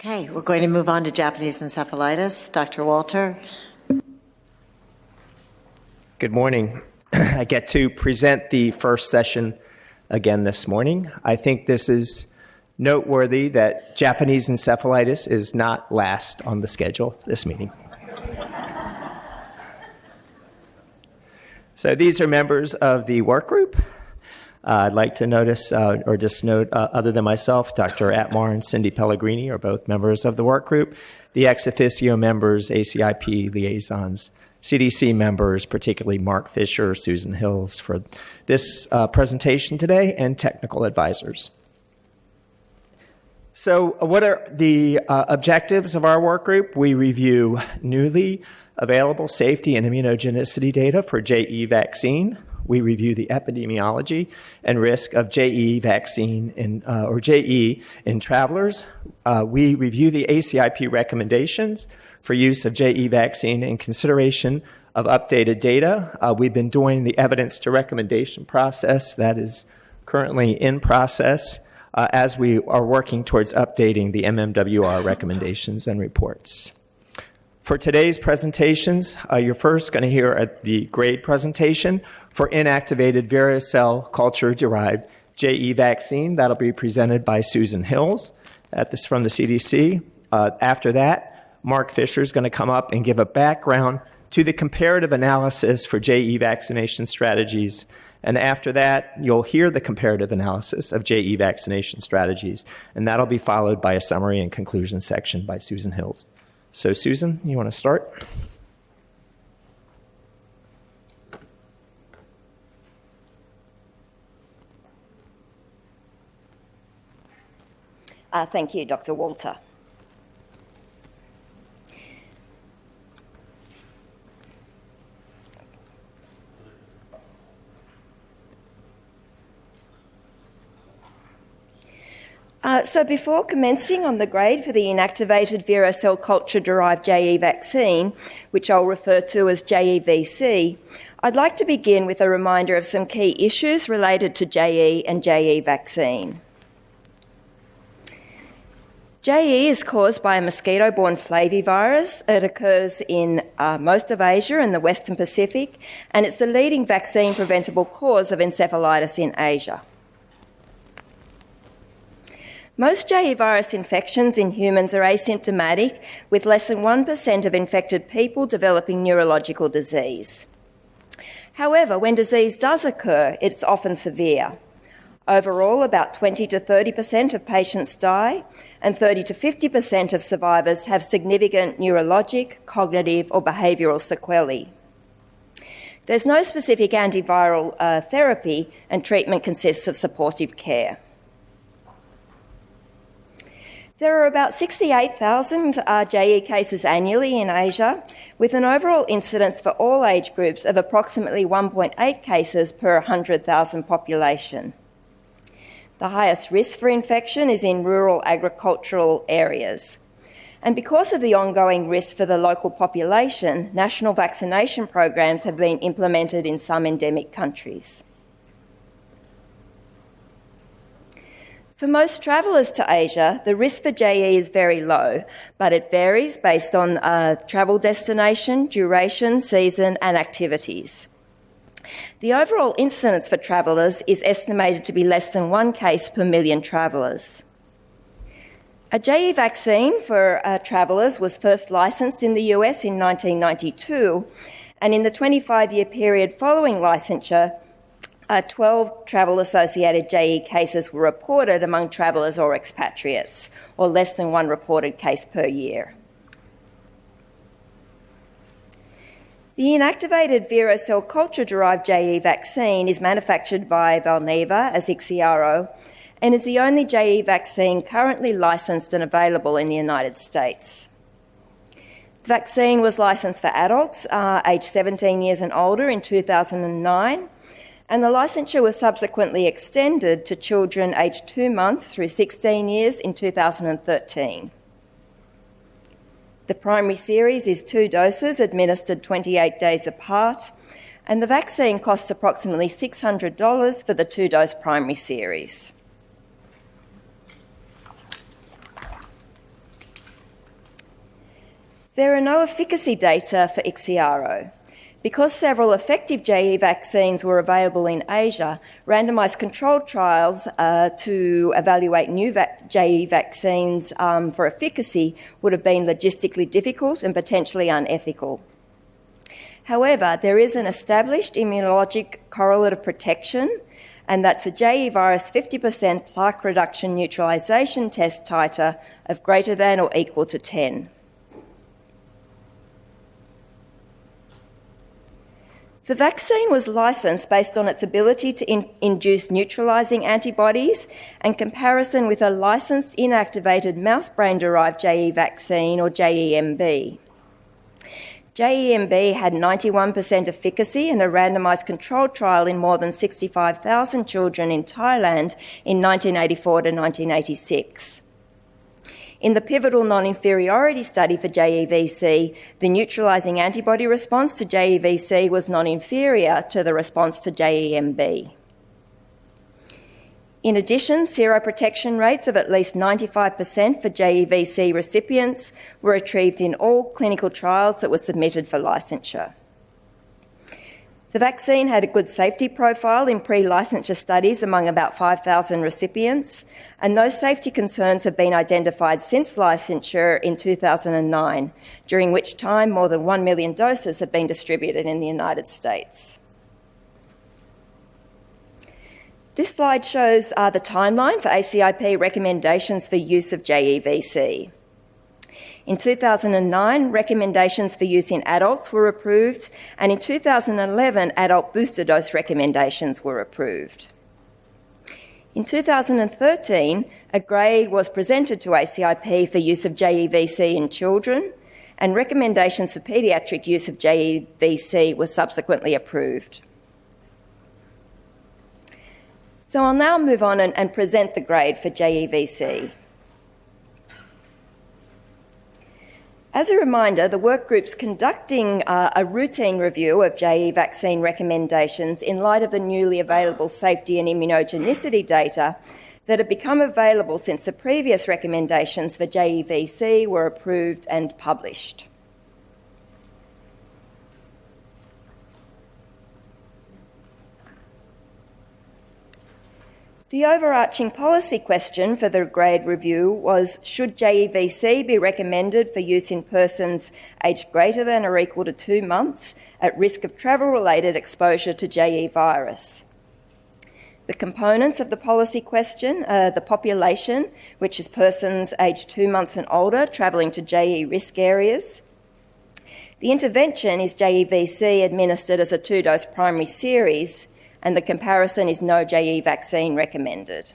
Okay, we're going to move on to Japanese encephalitis. Dr. Walter. Good morning. I get to present the first session again this morning. I think this is noteworthy that Japanese encephalitis is not last on the schedule this meeting. So these are members of the work group. I'd like to notice, or just note, other than myself, Dr. Atmar and Cindy Pellegrini are both members of the work group. The ex officio members, ACIP liaisons, CDC members, particularly Mark Fisher, Susan Hills, for this presentation today, and technical advisors. So what are the objectives of our work group? We review newly available safety and immunogenicity data for JE vaccine. We review the epidemiology and risk of JE vaccine or JE in travelers. We review the ACIP recommendations for use of JE vaccine in consideration of updated data. We've been doing the evidence to recommendation process that is currently in process as we are working towards updating the MMWR recommendations and reports. For today's presentations, you're first going to hear the grade presentation for inactivated varicella culture-derived JE vaccine. That'll be presented by Susan Hills from the CDC. After that, Mark Fisher is going to come up and give a background to the comparative analysis for JE vaccination strategies. And after that, you'll hear the comparative analysis of JE vaccination strategies. And that'll be followed by a summary and conclusion section by Susan Hills. So, Susan, you want to start? Thank you, Dr. Walter. So before commencing on the grade for the inactivated varicella culture-derived JE vaccine, which I'll refer to as JEVC, I'd like to begin with a reminder of some key issues related to JE and JE vaccine. JE is caused by a mosquito-borne flavivirus. It occurs in most of Asia and the Western Pacific, and it's the leading vaccine-preventable cause of encephalitis in Asia. Most JE virus infections in humans are asymptomatic, with less than 1% of infected people developing neurological disease. However, when disease does occur, it's often severe. Overall, about 20 to 30% of patients die, and 30 to 50% of survivors have significant neurologic, cognitive, or behavioural sequelae. There's no specific antiviral therapy, and treatment consists of supportive care. There are about 68,000 JE cases annually in Asia, with an overall incidence for all age groups of approximately 1.8 cases per 100,000 population. The highest risk for infection is in rural agricultural areas. And because of the ongoing risk for the local population, national vaccination programs have been implemented in some endemic countries. For most travellers to Asia, the risk for JE is very low, but it varies based on travel destination, duration, season, and activities. The overall incidence for travellers is estimated to be less than 1 case per million travellers. A JE vaccine for travellers was first licensed in the US in 1992, and in the 25-year period following licensure, 12 travel-associated JE cases were reported among travellers or expatriates, or less than 1 reported case per year. The inactivated varicella culture-derived JE vaccine is manufactured by Valneva as Ixiaro and is the only JE vaccine currently licensed and available in the United States. The vaccine was licensed for adults aged 17 years and older in 2009, and the licensure was subsequently extended to children aged 2 months through 16 years in 2013. The primary series is 2 doses administered 28 days apart, and the vaccine costs approximately $600 for the 2-dose primary series. There are no efficacy data for IXIARO. Because several effective JE vaccines were available in Asia, randomised controlled trials to evaluate new JE vaccines for efficacy would have been logistically difficult and potentially unethical. However, there is an established immunologic correlate of protection, and that's a JE virus 50% plaque reduction neutralisation test titer of greater than or equal to 10. The vaccine was licensed based on its ability to induce neutralising antibodies and comparison with a licensed inactivated mouse brain-derived JE vaccine, or JEMB. JEMB had 91% efficacy in a randomised controlled trial in more than 65,000 children in Thailand in 1984 to 1986. In the pivotal non-inferiority study for JEVC, the neutralising antibody response to JEVC was non-inferior to the response to JEMB. In addition, seroprotection rates of at least 95% for JEVC recipients were achieved in all clinical trials that were submitted for licensure. The vaccine had a good safety profile in pre-licensure studies among about 5,000 recipients, and no safety concerns have been identified since licensure in 2009, during which time more than 1 million doses have been distributed in the United States. This slide shows the timeline for ACIP recommendations for use of JEVC. In 2009, recommendations for use in adults were approved, and in 2011, adult booster dose recommendations were approved. In 2013, a grade was presented to ACIP for use of JEVC in children, and recommendations for paediatric use of JEVC were subsequently approved. So I'll now move on and present the grade for JEVC. As a reminder, the work group's conducting a routine review of JE vaccine recommendations in light of the newly available safety and immunogenicity data that have become available since the previous recommendations for JEVC were approved and published. The overarching policy question for the grade review was, should JEVC be recommended for use in persons aged greater than or equal to 2 months at risk of travel-related exposure to JE virus? The components of the policy question are the population, which is persons aged 2 months and older travelling to JE risk areas. The intervention is JEVC administered as a 2-dose primary series, and the comparison is no JE vaccine recommended.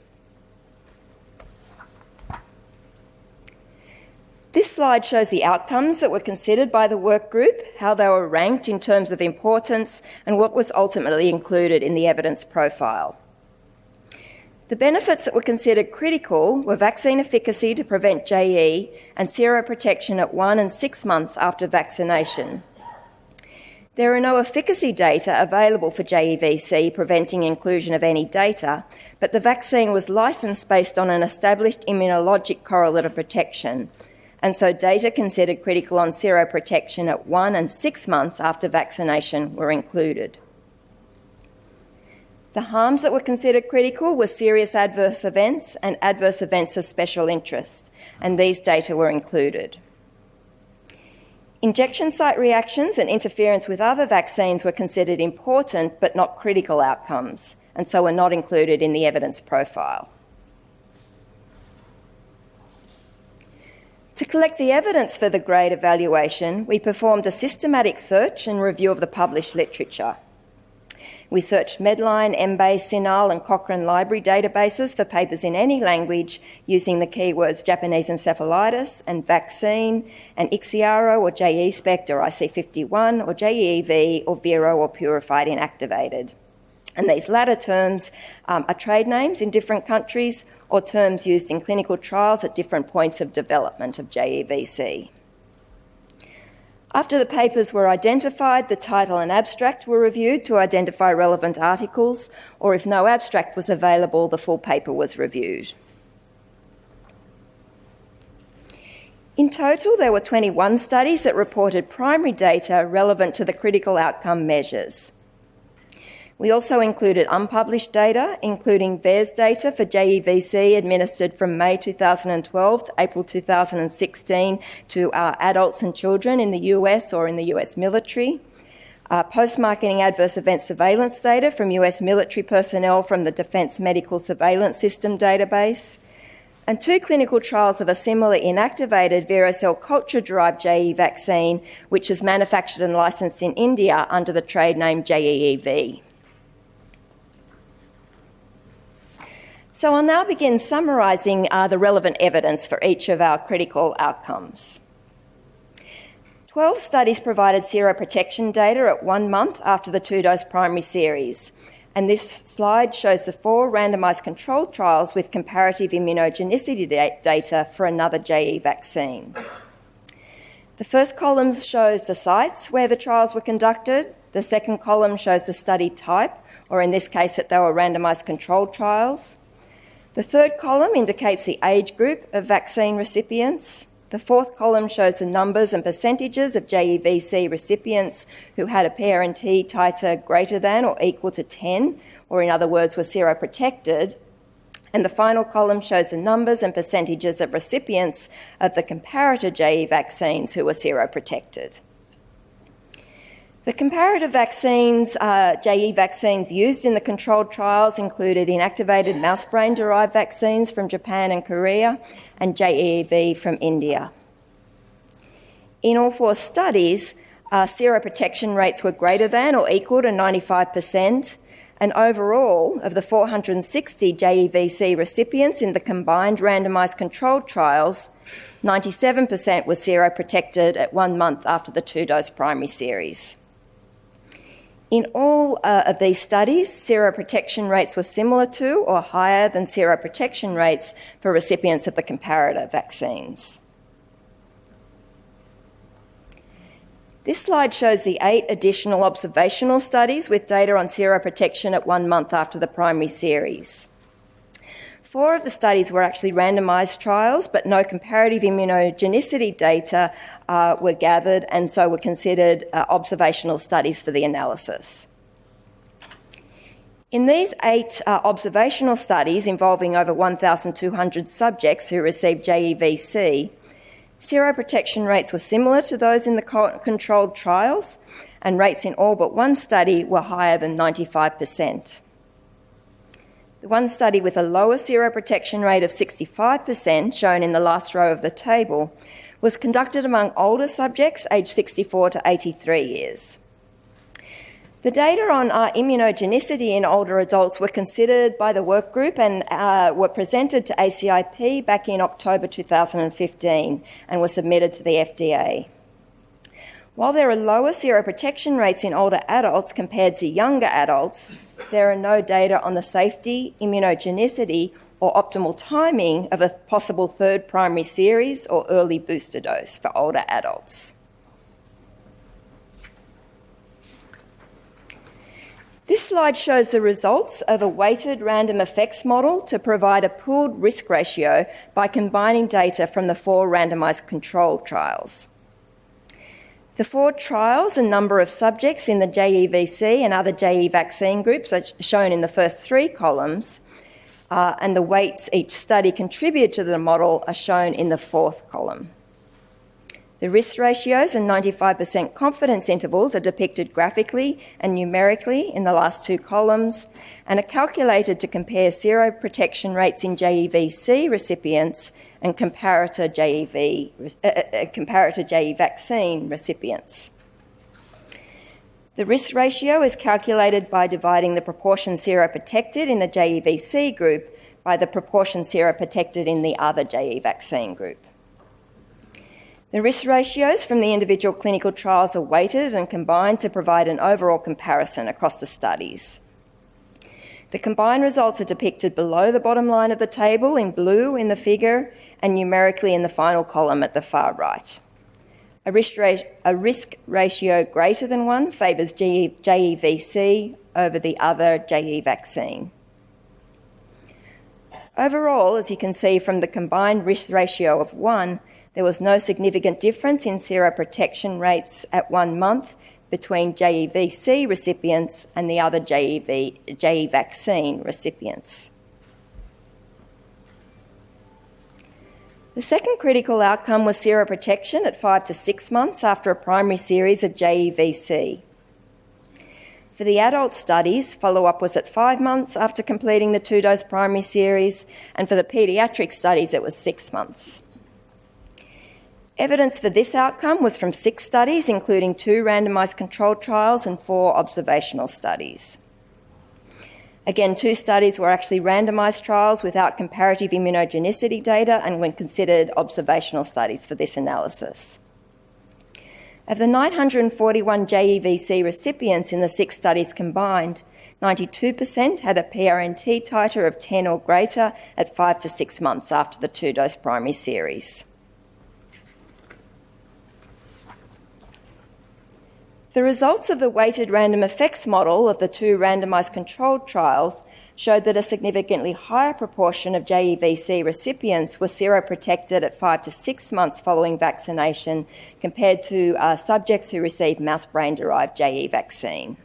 This slide shows the outcomes that were considered by the work group, how they were ranked in terms of importance, and what was ultimately included in the evidence profile. The benefits that were considered critical were vaccine efficacy to prevent JE and seroprotection at 1 and 6 months after vaccination. There are no efficacy data available for JEVC preventing inclusion of any data, but the vaccine was licensed based on an established immunologic correlate of protection, and so data considered critical on seroprotection at 1 and 6 months after vaccination were included. The harms that were considered critical were serious adverse events and adverse events of special interest, and these data were included. Injection site reactions and interference with other vaccines were considered important but not critical outcomes, and so were not included in the evidence profile. To collect the evidence for the grade evaluation, we performed a systematic search and review of the published literature. We searched Medline, Embase, CINAHL and Cochrane library databases for papers in any language using the keywords Japanese encephalitis and vaccine and IXIARO or JE-SPECT or IC51 or JEV or Vero or purified inactivated. And these latter terms are trade names in different countries or terms used in clinical trials at different points of development of JEVC. After the papers were identified, the title and abstract were reviewed to identify relevant articles, or if no abstract was available, the full paper was reviewed. In total, there were 21 studies that reported primary data relevant to the critical outcome measures. We also included unpublished data, including VAERS data for JEVC administered from May 2012 to April 2016 to adults and children in the US or in the US military, post-marketing adverse event surveillance data from US military personnel from the Defence Medical Surveillance System database, and 2 clinical trials of a similar inactivated vero cell culture-derived JE vaccine, which is manufactured and licensed in India under the trade name JEEV. So I'll now begin summarising the relevant evidence for each of our critical outcomes. 12 studies provided seroprotection data at 1 month after the 2-dose primary series, and this slide shows the 4 randomised controlled trials with comparative immunogenicity data for another JE vaccine. The first column shows the sites where the trials were conducted. The second column shows the study type, or in this case that they were randomised controlled trials. The third column indicates the age group of vaccine recipients. The fourth column shows the numbers and percentages of JEVC recipients who had a PRNT titer greater than or equal to 10, or in other words, were seroprotected. And the final column shows the numbers and percentages of recipients of the comparator JE vaccines who were seroprotected. The comparative vaccines, JE vaccines used in the controlled trials included inactivated mouse brain-derived vaccines from Japan and Korea and JEEV from India. In all 4 studies, seroprotection rates were greater than or equal to 95%, and overall, of the 460 JEVC recipients in the combined randomised controlled trials, 97% were seroprotected at 1 month after the 2-dose primary series. In all of these studies, seroprotection rates were similar to or higher than seroprotection rates for recipients of the comparator vaccines. This slide shows the 8 additional observational studies with data on seroprotection at 1 month after the primary series. 4 of the studies were actually randomised trials, but no comparative immunogenicity data were gathered and so were considered observational studies for the analysis. In these 8 observational studies involving over 1,200 subjects who received JEVC, seroprotection rates were similar to those in the controlled trials, and rates in all but 1 study were higher than 95%. The one study with a lower seroprotection rate of 65%, shown in the last row of the table, was conducted among older subjects aged 64 to 83 years. The data on immunogenicity in older adults were considered by the work group and were presented to ACIP back in October 2015 and were submitted to the FDA. While there are lower seroprotection rates in older adults compared to younger adults, there are no data on the safety, immunogenicity, or optimal timing of a possible 3rd primary series or early booster dose for older adults. This slide shows the results of a weighted random effects model to provide a pooled risk ratio by combining data from the 4 randomised controlled trials. The 4 trials and number of subjects in the JEVC and other JE vaccine groups are shown in the first 3 columns, and the weights each study contributed to the model are shown in the 4th column. The risk ratios and 95% confidence intervals are depicted graphically and numerically in the last 2 columns and are calculated to compare seroprotection rates in JEVC recipients and comparator JE vaccine recipients. The risk ratio is calculated by dividing the proportion seroprotected in the JEVC group by the proportion seroprotected in the other JE vaccine group. The risk ratios from the individual clinical trials are weighted and combined to provide an overall comparison across the studies. The combined results are depicted below the bottom line of the table in blue in the figure and numerically in the final column at the far right. A risk ratio greater than 1 favours JEVC over the other JE vaccine. Overall, as you can see from the combined risk ratio of 1, There was no significant difference in seroprotection rates at 1 month between JEVC recipients and the other JE vaccine recipients. The second critical outcome was seroprotection at 5 to 6 months after a primary series of JEVC. For the adult studies, follow-up was at 5 months after completing the 2-dose primary series, and for the paediatric studies it was 6 months. Evidence for this outcome was from 6 studies, including 2 randomised controlled trials and 4 observational studies. Again, 2 studies were actually randomised trials without comparative immunogenicity data and were considered observational studies for this analysis. Of the 941 JEVC recipients in the 6 studies combined, 92% had a PRNT titer of 10 or greater at 5 to 6 months after the 2-dose primary series. The results of the weighted random effects model of the 2 randomised controlled trials showed that a significantly higher proportion of JEVC recipients were seroprotected at 5 to 6 months following vaccination compared to subjects who received mouse brain-derived JE vaccine.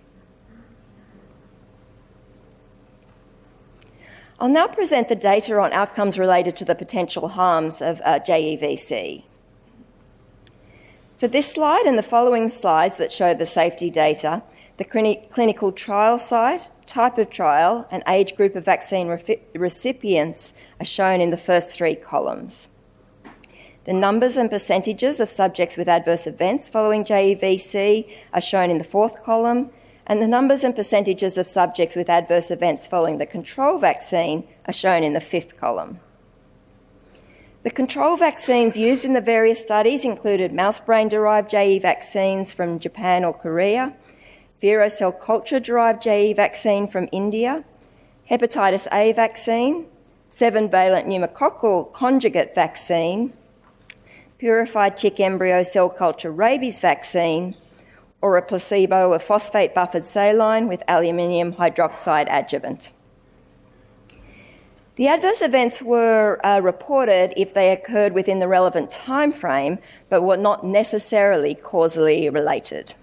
I'll now present the data on outcomes related to the potential harms of JEVC. For this slide and the following slides that show the safety data, the clinical trial site, type of trial, and age group of vaccine recipients are shown in the first 3 columns. The numbers and percentages of subjects with adverse events following JEVC are shown in the 4th column, and the numbers and percentages of subjects with adverse events following the control vaccine are shown in the 5th column. The control vaccines used in the various studies included mouse brain-derived JE vaccines from Japan or Korea, Vero cell culture-derived JE vaccine from India, hepatitis A vaccine, 7-valent pneumococcal conjugate vaccine, purified chick embryo cell culture rabies vaccine, or a placebo of phosphate-buffered saline with aluminium hydroxide adjuvant. The adverse events were reported if they occurred within the relevant time frame, but were not necessarily causally related.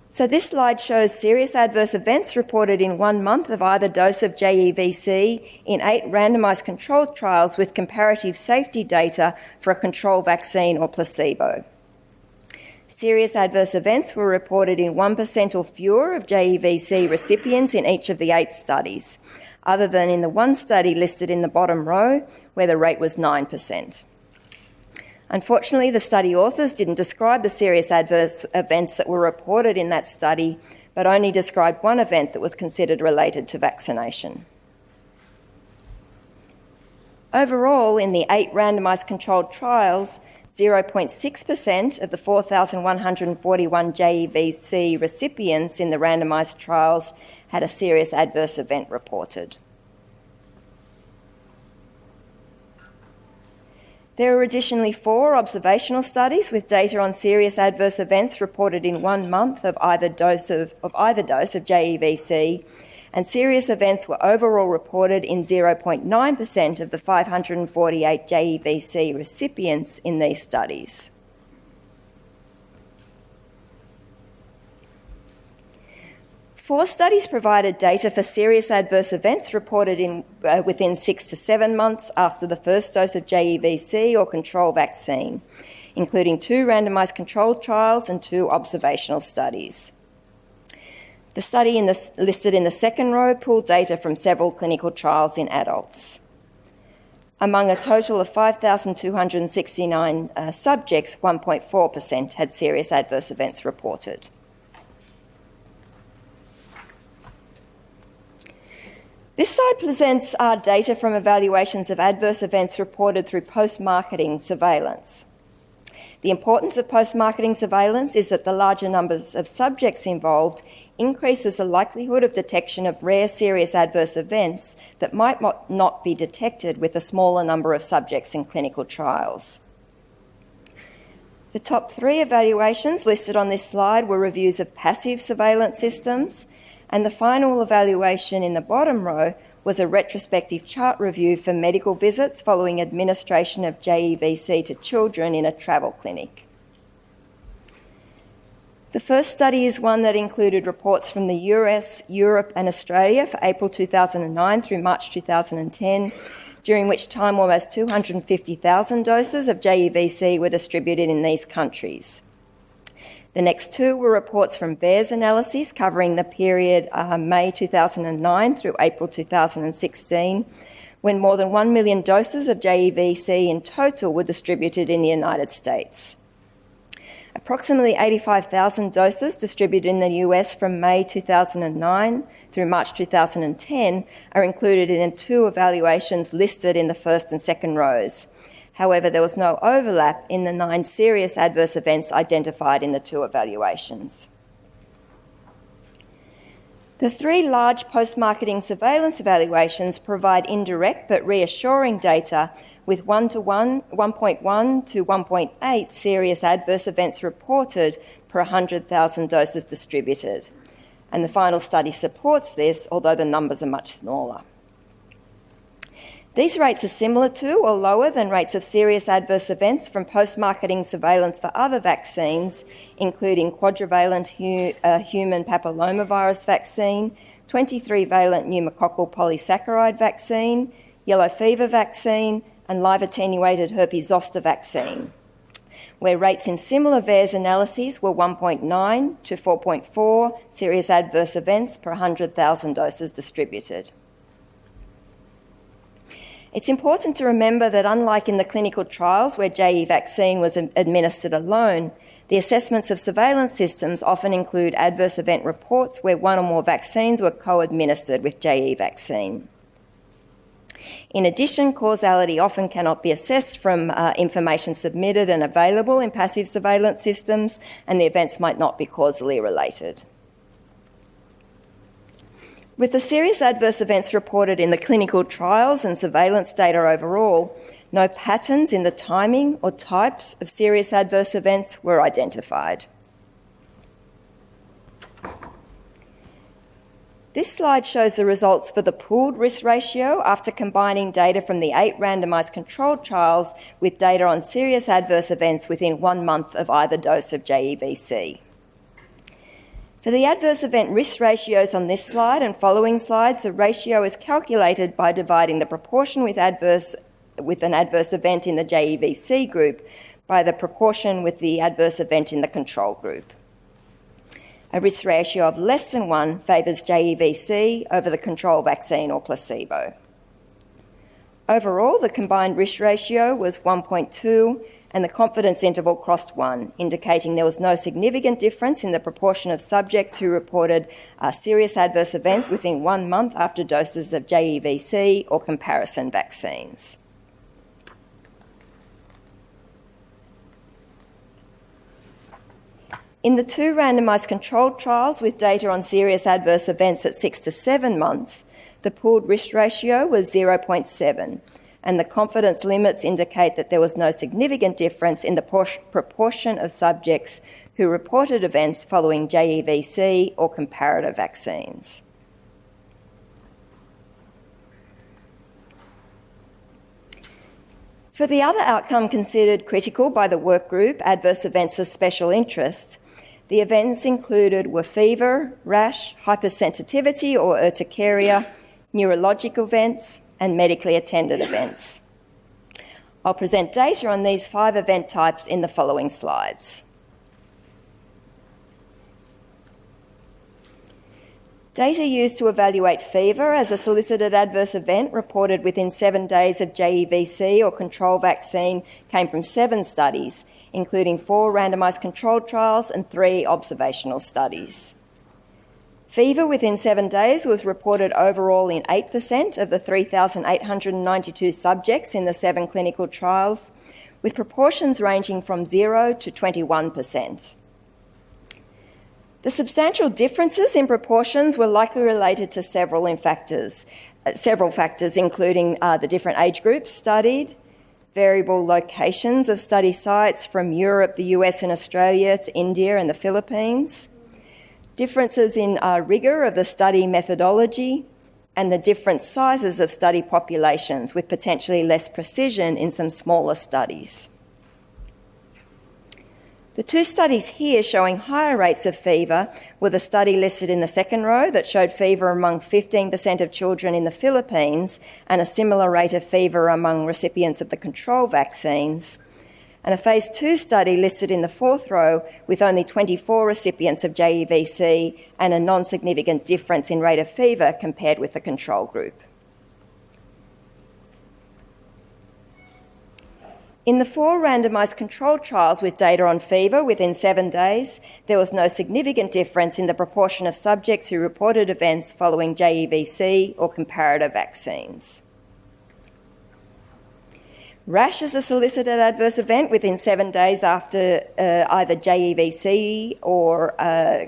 So this slide shows serious adverse events reported in 1 month of either dose of JEVC in 8 randomised controlled trials with comparative safety data for a control vaccine or placebo. Serious adverse events were reported in 1% or fewer of JEVC recipients in each of the 8 studies, other than in the 1 study listed in the bottom row, where the rate was 9%. Unfortunately, the study authors didn't describe the serious adverse events that were reported in that study, but only described 1 event that was considered related to vaccination. Overall, in the 8 randomised controlled trials, 0.6% of the 4,141 JEVC recipients in the randomised trials had a serious adverse event reported. There were additionally 4 observational studies with data on serious adverse events reported in 1 month of either dose of JEVC, and serious events were overall reported in 0.9% of the 548 JEVC recipients in these studies. Four studies provided data for serious adverse events reported within 6 to 7 months after the first dose of JEVC or control vaccine, including 2 randomised controlled trials and 2 observational studies. The study listed in the second row pooled data from several clinical trials in adults. Among a total of 5,269 subjects, 1.4% had serious adverse events reported. This slide presents our data from evaluations of adverse events reported through post-marketing surveillance. The importance of post-marketing surveillance is that the larger numbers of subjects involved increases the likelihood of detection of rare serious adverse events that might not be detected with a smaller number of subjects in clinical trials. The top 3 evaluations listed on this slide were reviews of passive surveillance systems, and the final evaluation in the bottom row was a retrospective chart review for medical visits following administration of JEVC to children in a travel clinic. The first study is one that included reports from the US, Europe and Australia for April 2009 through March 2010, during which time almost 250,000 doses of JEVC were distributed in these countries. The next two were reports from VAERS analyses covering the period May 2009 through April 2016, when more than 1 million doses of JEVC in total were distributed in the United States. Approximately 85,000 doses distributed in the US from May 2009 through March 2010 are included in the two evaluations listed in the first and second rows. However, there was no overlap in the 9 serious adverse events identified in the two evaluations. The 3 large post-marketing surveillance evaluations provide indirect but reassuring data with 1.1 to 1.8 serious adverse events reported per 100,000 doses distributed. And the final study supports this, although the numbers are much smaller. These rates are similar to or lower than rates of serious adverse events from post-marketing surveillance for other vaccines, including quadrivalent human papillomavirus vaccine, 23-valent pneumococcal polysaccharide vaccine, yellow fever vaccine, and live attenuated herpes zoster vaccine, where rates in similar VAERS analyses were 1.9 to 4.4 serious adverse events per 100,000 doses distributed. It's important to remember that unlike in the clinical trials where JE vaccine was administered alone, the assessments of surveillance systems often include adverse event reports where one or more vaccines were co-administered with JE vaccine. In addition, causality often cannot be assessed from information submitted and available in passive surveillance systems, and the events might not be causally related. With the serious adverse events reported in the clinical trials and surveillance data overall, no patterns in the timing or types of serious adverse events were identified. This slide shows the results for the pooled risk ratio after combining data from the 8 randomised controlled trials with data on serious adverse events within 1 month of either dose of JEVC. For the adverse event risk ratios on this slide and following slides, the ratio is calculated by dividing the proportion with an adverse event in the JEVC group by the proportion with the adverse event in the control group. A risk ratio of less than 1 favours JEVC over the control vaccine or placebo. Overall, the combined risk ratio was 1.2 and the confidence interval crossed 1, indicating there was no significant difference in the proportion of subjects who reported serious adverse events within 1 month after doses of JEVC or comparison vaccines. In the 2 randomised controlled trials with data on serious adverse events at 6 to 7 months, the pooled risk ratio was 0.7, and the confidence limits indicate that there was no significant difference in the proportion of subjects who reported events following JEVC or comparative vaccines. For the other outcome considered critical by the work group, adverse events of special interest, the events included were fever, rash, hypersensitivity or urticaria, neurologic events, and medically attended events. I'll present data on these 5 event types in the following slides. Data used to evaluate fever as a solicited adverse event reported within 7 days of JEVC or control vaccine came from 7 studies, including 4 randomised controlled trials and 3 observational studies. Fever within 7 days was reported overall in 8% of the 3,892 subjects in the 7 clinical trials, with proportions ranging from 0 to 21%. The substantial differences in proportions were likely related to several factors, including the different age groups studied, variable locations of study sites from Europe, the US and Australia to India and the Philippines, differences in rigour of the study methodology, and the different sizes of study populations with potentially less precision in some smaller studies. The two studies here showing higher rates of fever were the study listed in the second row that showed fever among 15% of children in the Philippines and a similar rate of fever among recipients of the control vaccines, and a phase 2 study listed in the fourth row with only 24 recipients of JEVC and a non-significant difference in rate of fever compared with the control group. In the 4 randomised controlled trials with data on fever within 7 days, there was no significant difference in the proportion of subjects who reported events following JEVC or comparative vaccines. Rash as a solicited adverse event within 7 days after either JEVC or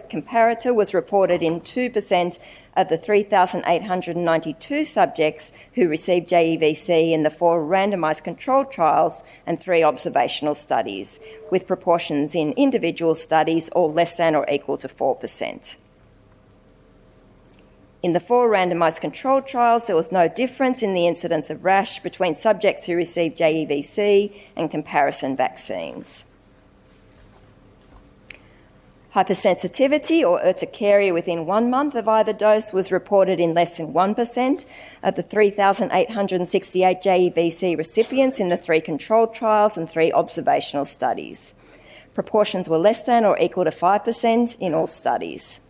comparator was reported in 2% of the 3,892 subjects who received JEVC in the 4 randomised controlled trials and 3 observational studies, with proportions in individual studies all less than or equal to 4%. In the 4 randomised controlled trials, there was no difference in the incidence of rash between subjects who received JEVC and comparison vaccines. Hypersensitivity or urticaria within 1 month of either dose was reported in less than 1% of the 3,868 JEVC recipients in the 3 controlled trials and 3 observational studies. Proportions were less than or equal to 5% in all studies.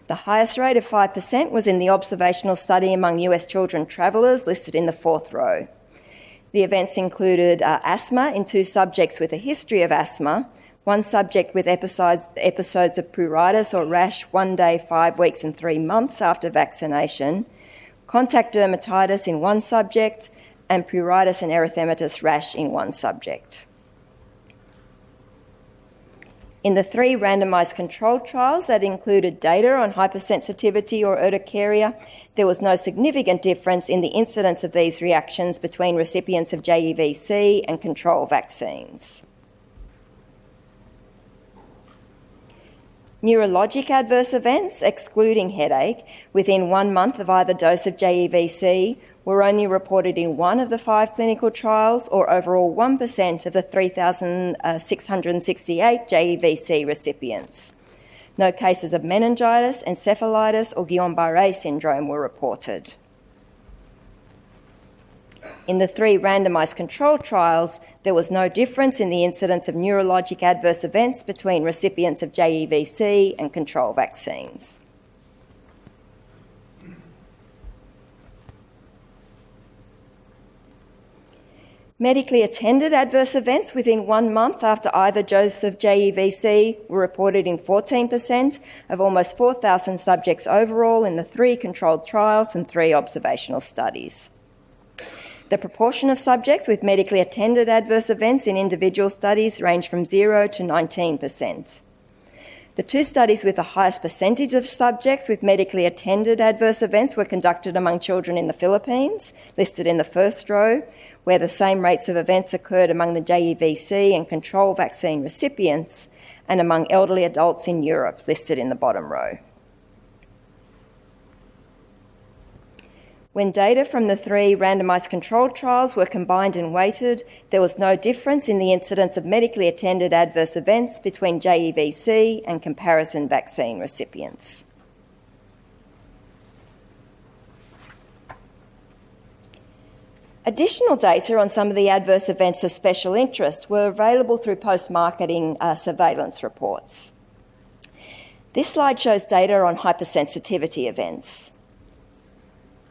The highest rate of 5% was in the observational study among US children travellers listed in the fourth row. The events included asthma in 2 subjects with a history of asthma, 1 subject with episodes of pruritus or rash 1 day, 5 weeks and 3 months after vaccination, contact dermatitis in 1 subject, and pruritus and erythematous rash in 1 subject. In the 3 randomised controlled trials that included data on hypersensitivity or urticaria, there was no significant difference in the incidence of these reactions between recipients of JEVC and control vaccines. Neurologic adverse events, excluding headache, within 1 month of either dose of JEVC were only reported in 1 of the 5 clinical trials, or overall 1% of the 3,668 JEVC recipients. No cases of meningitis, encephalitis, or Guillain-Barré syndrome were reported. In the 3 randomised controlled trials, there was no difference in the incidence of neurologic adverse events between recipients of JEVC and control vaccines. Medically attended adverse events within 1 month after either dose of JEVC were reported in 14% of almost 4,000 subjects overall in the 3 controlled trials and 3 observational studies. The proportion of subjects with medically attended adverse events in individual studies ranged from 0 to 19%. The 2 studies with the highest percentage of subjects with medically attended adverse events were conducted among children in the Philippines, listed in the first row, where the same rates of events occurred among the JEVC and control vaccine recipients, and among elderly adults in Europe, listed in the bottom row. When data from the 3 randomised controlled trials were combined and weighted, there was no difference in the incidence of medically attended adverse events between JEVC and comparison vaccine recipients. Additional data on some of the adverse events of special interest were available through post-marketing surveillance reports. This slide shows data on hypersensitivity events.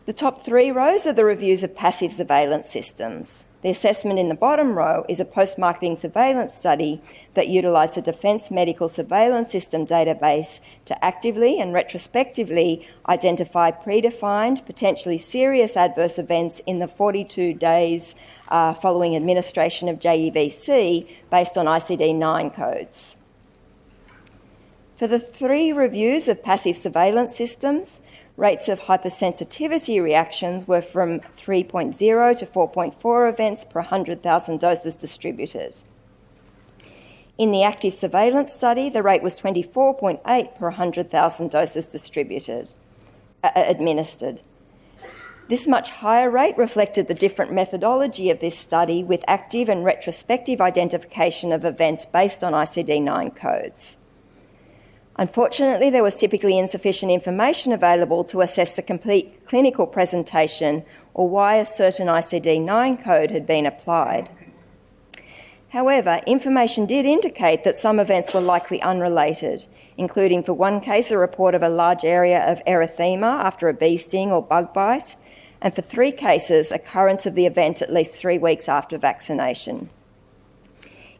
The top 3 rows are the reviews of passive surveillance systems. The assessment in the bottom row is a post-marketing surveillance study that utilised the Defence Medical Surveillance System database to actively and retrospectively identify predefined, potentially serious adverse events in the 42 days following administration of JEVC based on ICD-9 codes. For the 3 reviews of passive surveillance systems, rates of hypersensitivity reactions were from 3.0 to 4.4 events per 100,000 doses distributed. In the active surveillance study, the rate was 24.8 per 100,000 doses administered. This much higher rate reflected the different methodology of this study with active and retrospective identification of events based on ICD-9 codes. Unfortunately, there was typically insufficient information available to assess the complete clinical presentation or why a certain ICD-9 code had been applied. However, information did indicate that some events were likely unrelated, including for one case a report of a large area of erythema after a bee sting or bug bite, and for 3 cases, occurrence of the event at least 3 weeks after vaccination.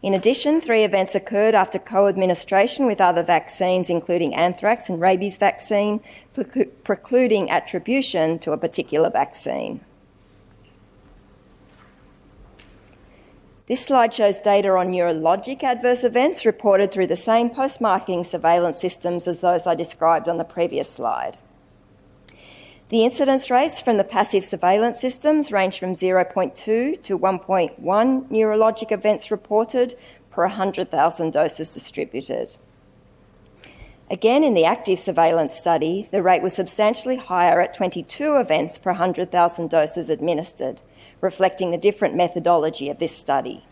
In addition, 3 events occurred after co-administration with other vaccines, including anthrax and rabies vaccine, precluding attribution to a particular vaccine. This slide shows data on neurologic adverse events reported through the same post-marketing surveillance systems as those I described on the previous slide. The incidence rates from the passive surveillance systems range from 0.2 to 1.1 neurologic events reported per 100,000 doses distributed. Again, in the active surveillance study, the rate was substantially higher at 22 events per 100,000 doses administered, reflecting the different methodology of this study.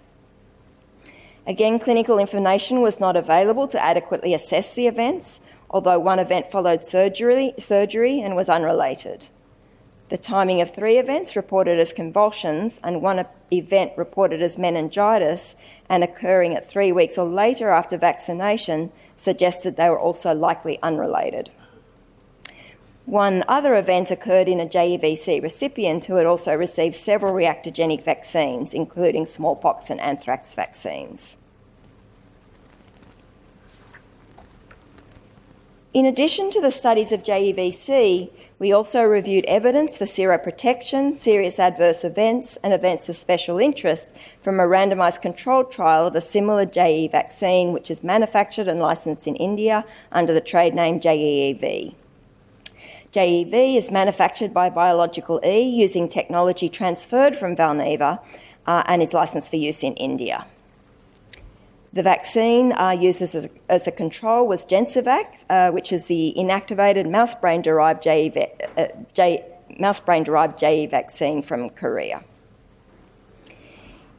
Again, clinical information was not available to adequately assess the events, although 1 event followed surgery and was unrelated. The timing of 3 events reported as convulsions and 1 event reported as meningitis and occurring at 3 weeks or later after vaccination suggested they were also likely unrelated. 1 other event occurred in a JEVC recipient who had also received several reactogenic vaccines, including smallpox and anthrax vaccines. In addition to the studies of JEVC, we also reviewed evidence for seroprotection, serious adverse events, and events of special interest from a randomised controlled trial of a similar JE vaccine which is manufactured and licensed in India under the trade name JEEV. JEV is manufactured by Biological E using technology transferred from Valneva and is licensed for use in India. The vaccine used as a control was Encephalitis, which is the inactivated mouse brain-derived JE vaccine from Korea.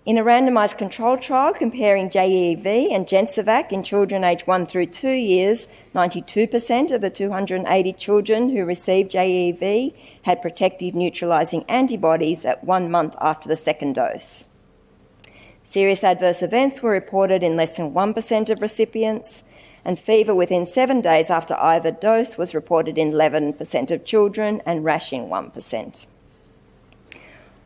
In a randomised control trial comparing JEV and Encephalitis in children aged 1 through 2 years, 92% of the 280 children who received JEV had protective neutralising antibodies at 1 month after the second dose. Serious adverse events were reported in less than 1% of recipients, and fever within 7 days after either dose was reported in 11% of children and rash in 1%.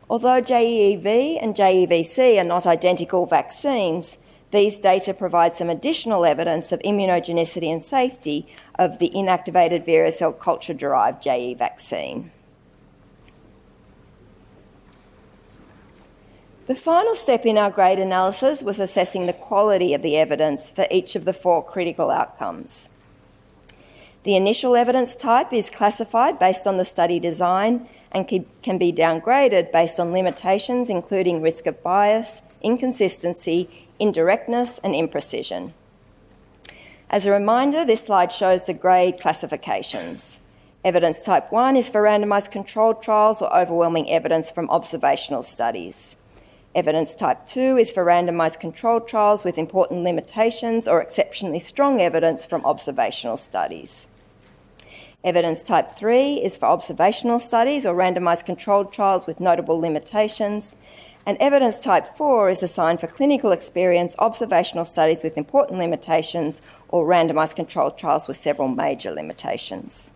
Although JEV and JEVC are not identical vaccines, these data provide some additional evidence of immunogenicity and safety of the inactivated Vera cell culture-derived JE vaccine. The final step in our grade analysis was assessing the quality of the evidence for each of the 4 critical outcomes. The initial evidence type is classified based on the study design and can be downgraded based on limitations including risk of bias, inconsistency, indirectness and imprecision. As a reminder, this slide shows the grade classifications. Evidence type 1 is for randomised controlled trials or overwhelming evidence from observational studies. Evidence type 2 is for randomised controlled trials with important limitations or exceptionally strong evidence from observational studies. Evidence type 3 is for observational studies or randomised controlled trials with notable limitations. And evidence type 4 is assigned for clinical experience, observational studies with important limitations, or randomised controlled trials with several major limitations.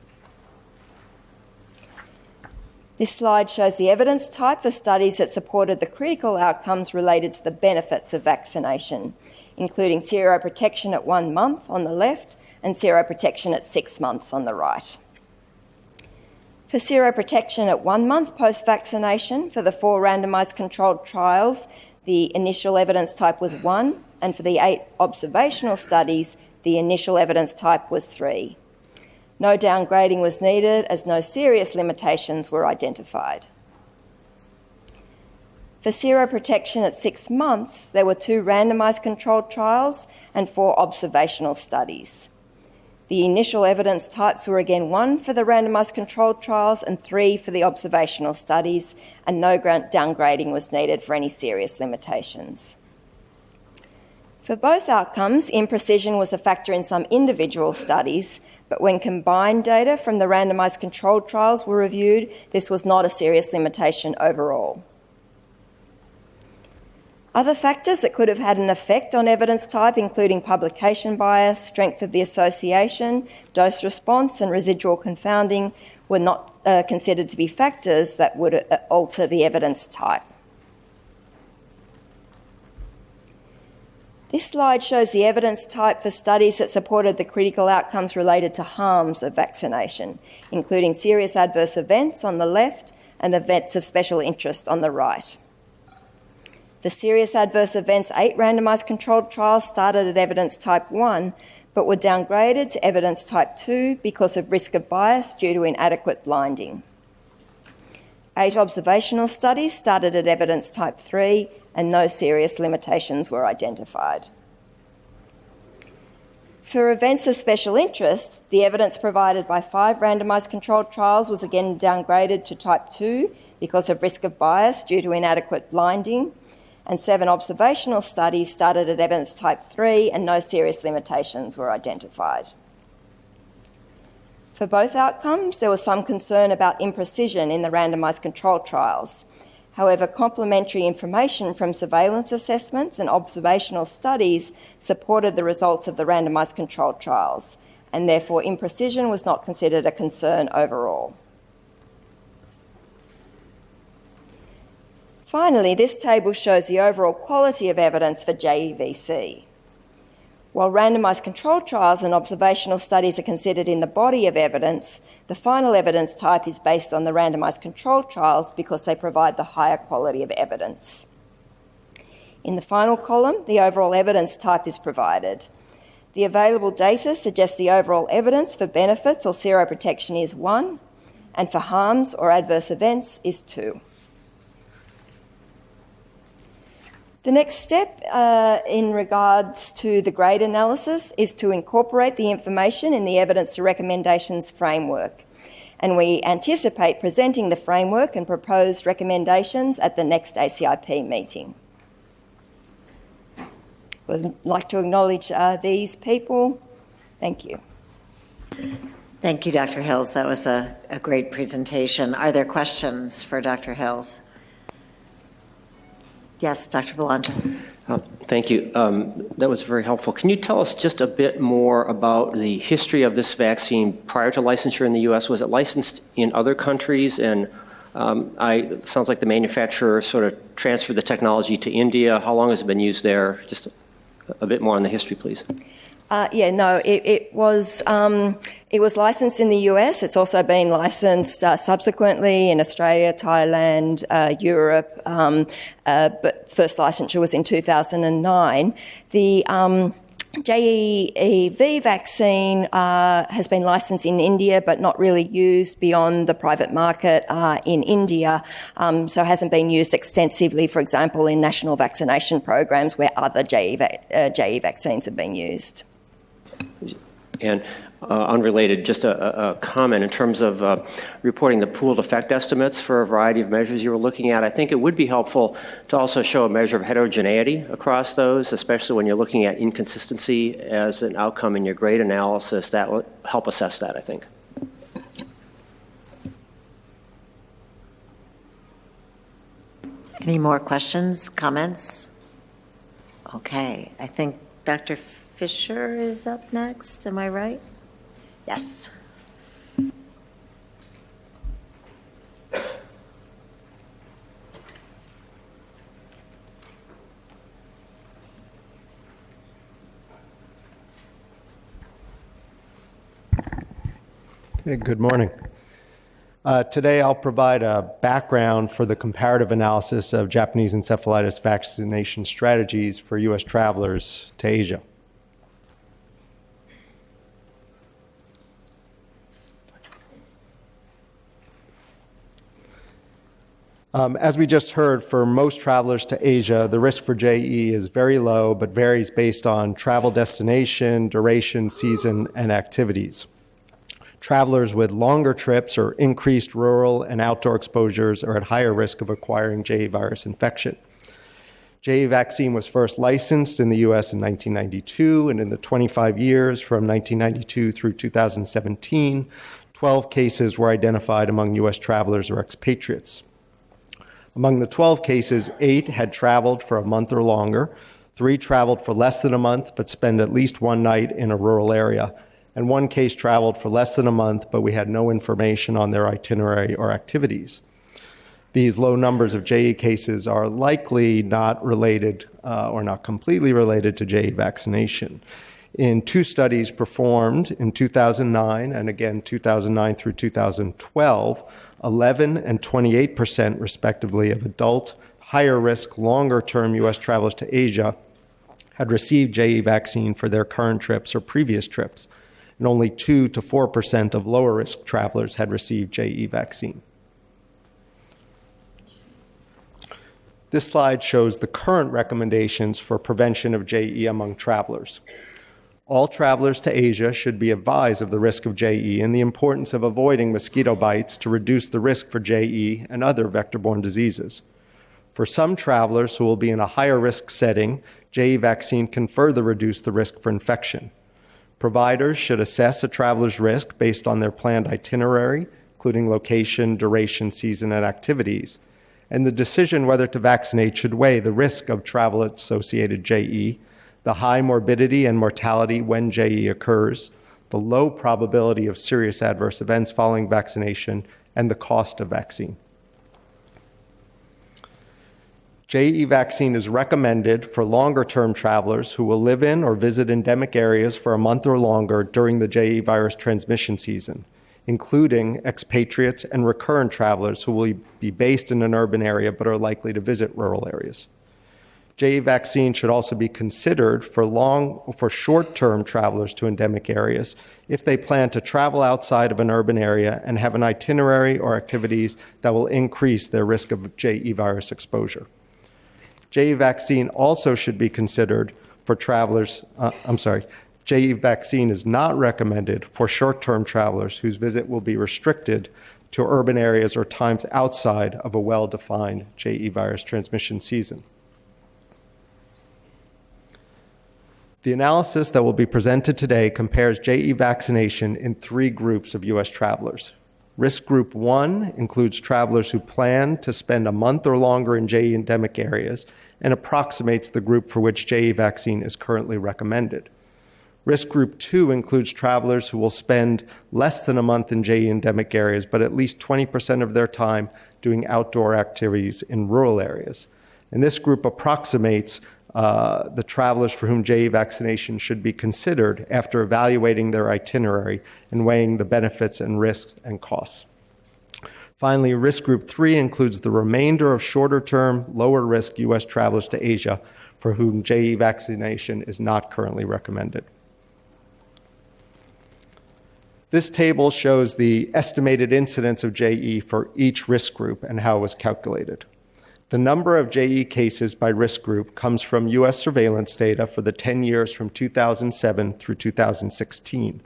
This slide shows the evidence type for studies that supported the critical outcomes related to the benefits of vaccination, including seroprotection at 1 month on the left and seroprotection at 6 months on the right. For seroprotection at 1 month post-vaccination for the 4 randomised controlled trials, the initial evidence type was 1, and for the 8 observational studies, the initial evidence type was 3. No downgrading was needed as no serious limitations were identified. For seroprotection at 6 months, there were 2 randomised controlled trials and 4 observational studies. The initial evidence types were again 1 for the randomised controlled trials and 3 for the observational studies, and no downgrading was needed for any serious limitations. For both outcomes, imprecision was a factor in some individual studies, but when combined data from the randomised controlled trials were reviewed, this was not a serious limitation overall. Other factors that could have had an effect on evidence type, including publication bias, strength of the association, dose response, and residual confounding, were not considered to be factors that would alter the evidence type. This slide shows the evidence type for studies that supported the critical outcomes related to harms of vaccination, including serious adverse events on the left and events of special interest on the right. For serious adverse events, 8 randomised controlled trials started at evidence type 1, but were downgraded to evidence type 2 because of risk of bias due to inadequate blinding. 8 observational studies started at evidence type 3, and no serious limitations were identified. For events of special interest, the evidence provided by 5 randomised controlled trials was again downgraded to type 2 because of risk of bias due to inadequate blinding, and 7 observational studies started at evidence type 3 and no serious limitations were identified. For both outcomes, there was some concern about imprecision in the randomised controlled trials. However, complementary information from surveillance assessments and observational studies supported the results of the randomised controlled trials, and therefore imprecision was not considered a concern overall. Finally, this table shows the overall quality of evidence for JEVC. While randomised controlled trials and observational studies are considered in the body of evidence, the final evidence type is based on the randomised controlled trials because they provide the higher quality of evidence. In the final column, the overall evidence type is provided. The available data suggests the overall evidence for benefits or seroprotection is 1, and for harms or adverse events is 2. The next step in regards to the grade analysis is to incorporate the information in the evidence to recommendations framework, and we anticipate presenting the framework and proposed recommendations at the next ACIP meeting. We'd like to acknowledge these people. Thank you. Thank you, Dr. Hills. That was a great presentation. Are there questions for Dr. Hills? Yes, Dr. Belange. Thank you. That was very helpful. Can you tell us just a bit more about the history of this vaccine prior to licensure in the U.S.? Was it licensed in other countries? And it sounds like the manufacturer sort of transferred the technology to India. How long has it been used there? Just a bit more on the history, please. It was licensed in the US. It's also been licensed subsequently in Australia, Thailand, Europe, but first licensure was in 2009. The JEV vaccine has been licensed in India but not really used beyond the private market in India, so hasn't been used extensively, for example, in national vaccination programs where other JE vaccines have been used. And unrelated, just a comment in terms of reporting the pooled effect estimates for a variety of measures you were looking at. I think it would be helpful to also show a measure of heterogeneity across those, especially when you're looking at inconsistency as an outcome in your grade analysis. That would help assess that, I think. Any more questions, comments? Okay, I think Dr. Fisher is up next. Am I right? Yes. Hey, good morning. Today I'll provide a background for the comparative analysis of Japanese encephalitis vaccination strategies for U.S. travelers to Asia. As we just heard, for most travelers to Asia, the risk for JE is very low, but varies based on travel destination, duration, season, and activities. Travelers with longer trips or increased rural and outdoor exposures are at higher risk of acquiring JE virus infection. JE vaccine was first licensed in the U.S. in 1992, and in the 25 years from 1992 through 2017, 12 cases were identified among U.S. travelers or expatriates. Among the 12 cases, 8 had traveled for a month or longer, 3 traveled for less than a month but spent at least one night in a rural area, and 1 case traveled for less than a month, but we had no information on their itinerary or activities. These low numbers of JE cases are likely not related or not completely related to JE vaccination. In 2 studies performed in 2009 and again 2009 through 2012, 11 and 28% respectively of adult, higher risk, longer term U.S. travelers to Asia had received JE vaccine for their current trips or previous trips, and only 2 to 4% of lower risk travelers had received JE vaccine. This slide shows the current recommendations for prevention of JE among travelers. All travelers to Asia should be advised of the risk of JE and the importance of avoiding mosquito bites to reduce the risk for JE and other vector-borne diseases. For some travelers who will be in a higher risk setting, JE vaccine can further reduce the risk for infection. Providers should assess a traveler's risk based on their planned itinerary, including location, duration, season, and activities. And the decision whether to vaccinate should weigh the risk of travel-associated JE, the high morbidity and mortality when JE occurs, the low probability of serious adverse events following vaccination, and the cost of vaccine. JE vaccine is recommended for longer-term travelers who will live in or visit endemic areas for a month or longer during the JE virus transmission season, including expatriates and recurrent travelers who will be based in an urban area but are likely to visit rural areas. JE vaccine should also be considered for short-term travelers to endemic areas if they plan to travel outside of an urban area and have an itinerary or activities that will increase their risk of JE virus exposure. JE vaccine also should be considered for travelers, JE vaccine is not recommended for short-term travelers whose visit will be restricted to urban areas or times outside of a well-defined JE virus transmission season. The analysis that will be presented today compares JE vaccination in 3 groups of U.S. travelers. Risk Group 1 includes travelers who plan to spend a month or longer in JE endemic areas and approximates the group for which JE vaccine is currently recommended. Risk Group 2 includes travelers who will spend less than a month in JE endemic areas, but at least 20% of their time doing outdoor activities in rural areas. And this group approximates the travelers for whom JE vaccination should be considered after evaluating their itinerary and weighing the benefits and risks and costs. Finally, Risk Group 3 includes the remainder of shorter-term, lower-risk U.S. travelers to Asia for whom JE vaccination is not currently recommended. This table shows the estimated incidence of JE for each risk group and how it was calculated. The number of JE cases by risk group comes from U.S. surveillance data for the 10 years from 2007 through 2016.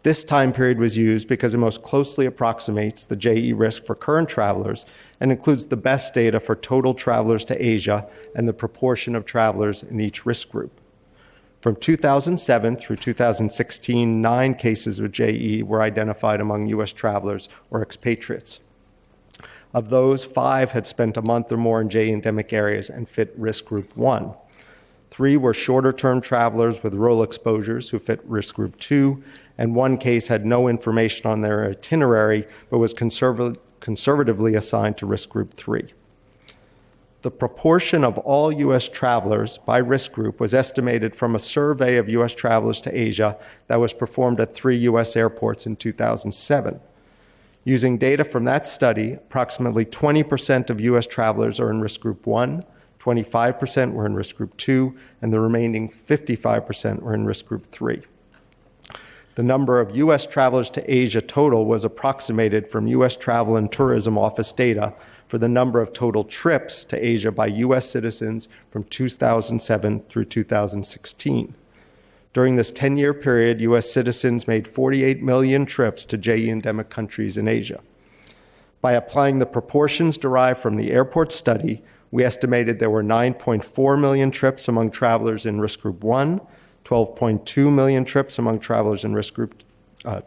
This time period was used because it most closely approximates the JE risk for current travelers and includes the best data for total travelers to Asia and the proportion of travelers in each risk group. From 2007 through 2016, 9 cases of JE were identified among U.S. travelers or expatriates. Of those, 5 had spent a month or more in JE endemic areas and fit Risk Group 1. 3 were shorter-term travelers with rural exposures who fit Risk Group 2, and 1 case had no information on their itinerary but was conservatively assigned to Risk Group 3. The proportion of all U.S. travelers by risk group was estimated from a survey of U.S. travelers to Asia that was performed at 3 U.S. airports in 2007. Using data from that study, approximately 20% of U.S. travelers are in Risk Group 1, 25% were in Risk Group 2, and the remaining 55% were in Risk Group 3. The number of U.S. travelers to Asia total was approximated from U.S. Travel and Tourism Office data for the number of total trips to Asia by U.S. citizens from 2007 through 2016. During this 10-year period, U.S. citizens made 48 million trips to JE endemic countries in Asia. By applying the proportions derived from the airport study, we estimated there were 9.4 million trips among travelers in risk group 1, 12.2 million trips among travelers in risk group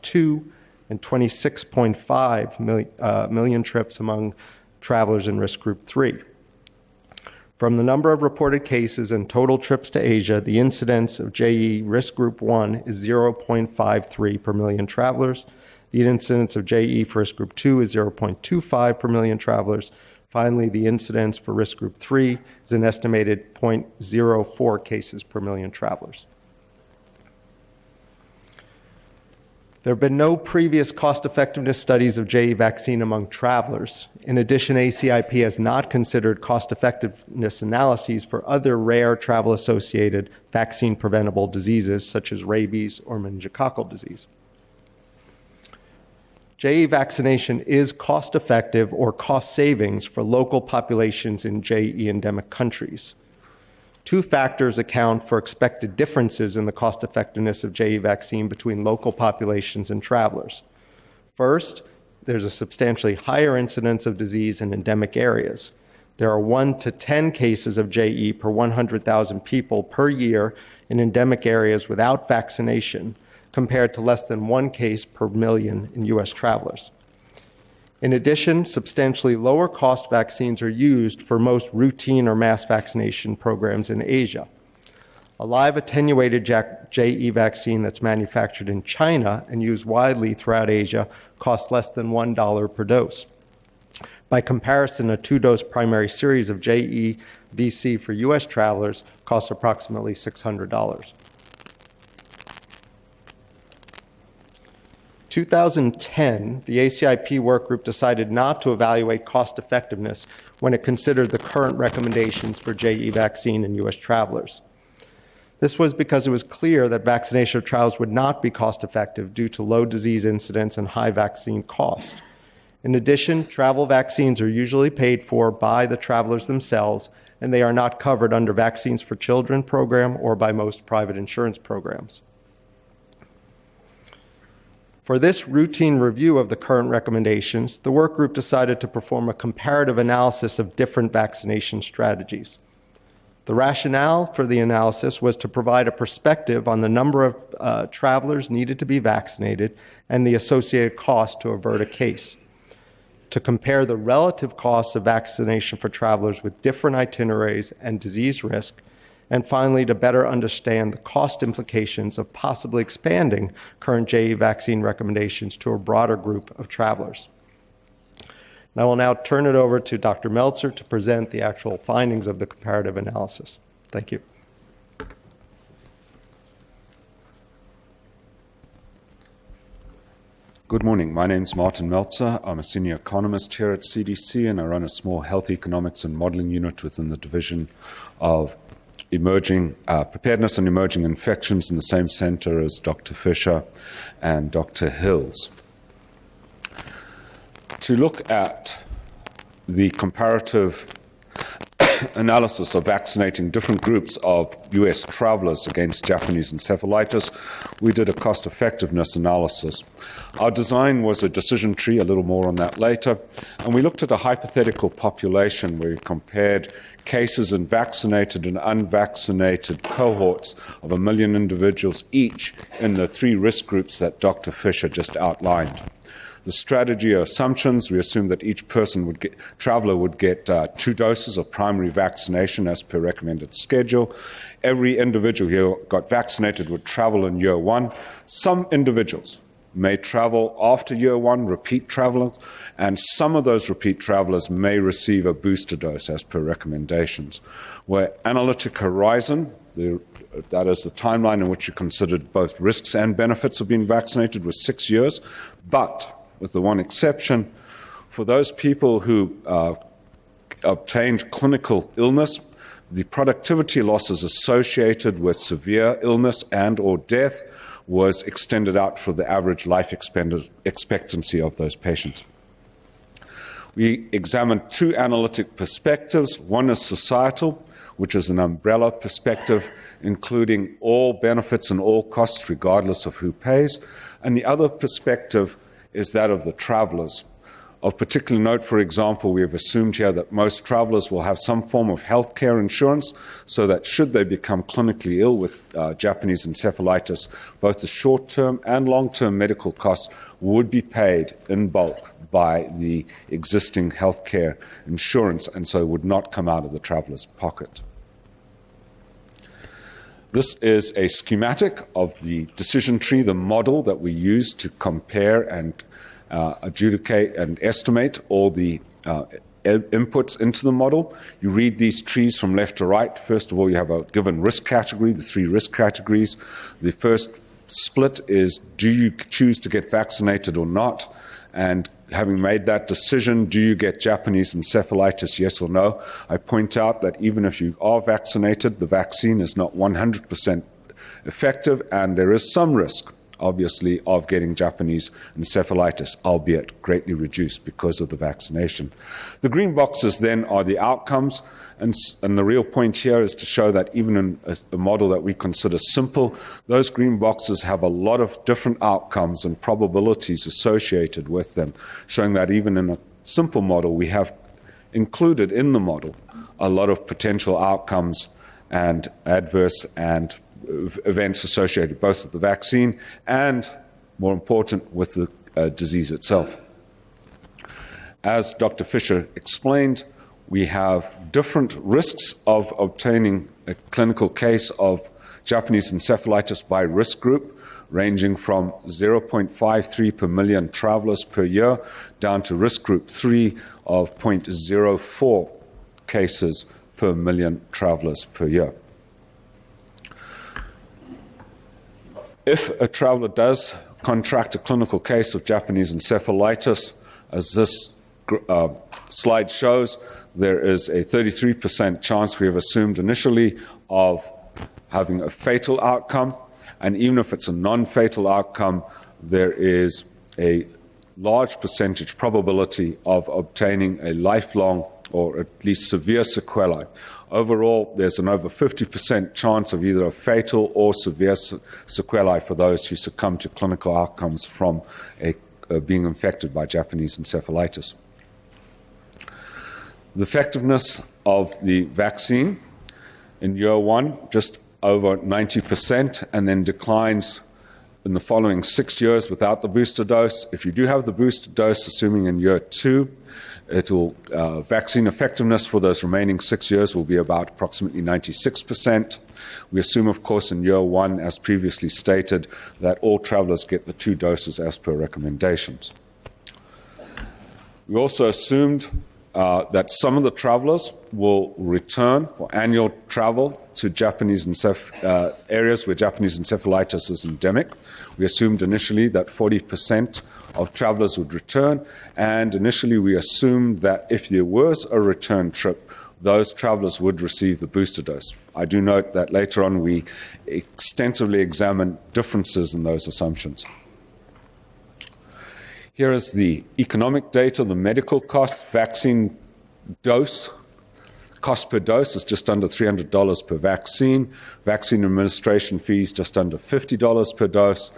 2, and 26.5 million trips among travelers in risk group 3. From the number of reported cases and total trips to Asia, the incidence of JE risk group 1 is 0.53 per million travelers. The incidence of JE for risk group 2 is 0.25 per million travelers. Finally, the incidence for risk group 3 is an estimated 0.04 cases per million travelers. There have been no previous cost-effectiveness studies of JE vaccine among travelers. In addition, ACIP has not considered cost-effectiveness analyses for other rare travel-associated vaccine-preventable diseases such as rabies or meningococcal disease. JE vaccination is cost-effective or cost savings for local populations in JE endemic countries. Two factors account for expected differences in the cost-effectiveness of JE vaccine between local populations and travelers. First, there's a substantially higher incidence of disease in endemic areas. There are 1 to 10 cases of JE per 100,000 people per year in endemic areas without vaccination, compared to less than 1 case per million in U.S. travelers. In addition, substantially lower cost vaccines are used for most routine or mass vaccination programs in Asia. A live attenuated JE vaccine that's manufactured in China and used widely throughout Asia costs less than $1 per dose. By comparison, a 2-dose primary series of JE VC for U.S. travelers costs approximately $600. 2010, the ACIP workgroup decided not to evaluate cost effectiveness when it considered the current recommendations for JE vaccine in U.S. travelers. This was because it was clear that vaccination of travelers would not be cost effective due to low disease incidence and high vaccine cost. In addition, travel vaccines are usually paid for by the travelers themselves, and they are not covered under Vaccines for Children program or by most private insurance programs. For this routine review of the current recommendations, the workgroup decided to perform a comparative analysis of different vaccination strategies. The rationale for the analysis was to provide a perspective on the number of travelers needed to be vaccinated and the associated cost to avert a case, to compare the relative costs of vaccination for travelers with different itineraries and disease risk, and finally, to better understand the cost implications of possibly expanding current JE vaccine recommendations to a broader group of travelers. And I will now turn it over to Dr. Meltzer to present the actual findings of the comparative analysis. Thank you. Good morning. My name is Martin Meltzer. I'm a senior economist here at CDC, and I run a small health economics and modeling unit within the division of emerging preparedness and emerging infections in the same center as Dr. Fisher and Dr. Hills. To look at the comparative analysis of vaccinating different groups of U.S. travelers against Japanese encephalitis, we did a cost-effectiveness analysis. Our design was a decision tree, a little more on that later, and we looked at a hypothetical population where we compared cases in vaccinated and unvaccinated cohorts of 1 million individuals each in the 3 risk groups that Dr. Fisher just outlined. The strategy or assumptions, we assumed that each traveler would get 2 doses of primary vaccination as per recommended schedule. Every individual who got vaccinated would travel in year 1. Some individuals may travel after year 1, repeat travelers, and some of those repeat travelers may receive a booster dose as per recommendations. Where analytic horizon, that is the timeline in which you considered both risks and benefits of being vaccinated, was 6 years, but with the one exception, for those people who obtained clinical illness, the productivity losses associated with severe illness and or death was extended out for the average life expectancy of those patients. We examined two analytic perspectives. One is societal, which is an umbrella perspective, including all benefits and all costs, regardless of who pays. And the other perspective is that of the travelers. Of particular note, for example, we have assumed here that most travelers will have some form of health care insurance, so that should they become clinically ill with Japanese encephalitis, both the short-term and long-term medical costs would be paid in bulk by the existing health care insurance, and so would not come out of the traveler's pocket. This is a schematic of the decision tree, the model that we use to compare and adjudicate and estimate all the inputs into the model. You read these trees from left to right. First of all, you have a given risk category, the three risk categories. The first split is, do you choose to get vaccinated or not? And having made that decision, do you get Japanese encephalitis, yes or no? I point out that even if you are vaccinated, the vaccine is not 100% effective, and there is some risk, obviously, of getting Japanese encephalitis, albeit greatly reduced because of the vaccination. The green boxes then are the outcomes, and the real point here is to show that even in a model that we consider simple, those green boxes have a lot of different outcomes and probabilities associated with them, showing that even in a simple model, we have included in the model a lot of potential outcomes and adverse and events associated both with the vaccine and, more important, with the disease itself. As Dr. Fisher explained, we have different risks of obtaining a clinical case of Japanese encephalitis by risk group, ranging from 0.53 per million travelers per year down to risk group 3 of 0.04 cases per million travelers per year. If a traveler does contract a clinical case of Japanese encephalitis, as this slide shows, there is a 33% chance we have assumed initially of having a fatal outcome. And even if it's a non-fatal outcome, there is a large percentage probability of obtaining a lifelong or at least severe sequelae. Overall, there's an over 50% chance of either a fatal or severe sequelae for those who succumb to clinical outcomes from being infected by Japanese encephalitis. The effectiveness of the vaccine in year 1, just over 90%, and then declines in the following 6 years without the booster dose. If you do have the booster dose, assuming in year 2, vaccine effectiveness for those remaining 6 years will be about approximately 96%. We assume, of course, in year 1, as previously stated, that all travelers get the 2 doses as per recommendations. We also assumed that some of the travelers will return for annual travel to Japanese areas where Japanese encephalitis is endemic. We assumed initially that 40% of travelers would return, and initially we assumed that if there was a return trip, those travelers would receive the booster dose. I do note that later on we extensively examined differences in those assumptions. Here is the economic data, the medical cost. Vaccine dose, cost per dose is just under $300 per vaccine. Vaccine administration fees just under $50 per dose.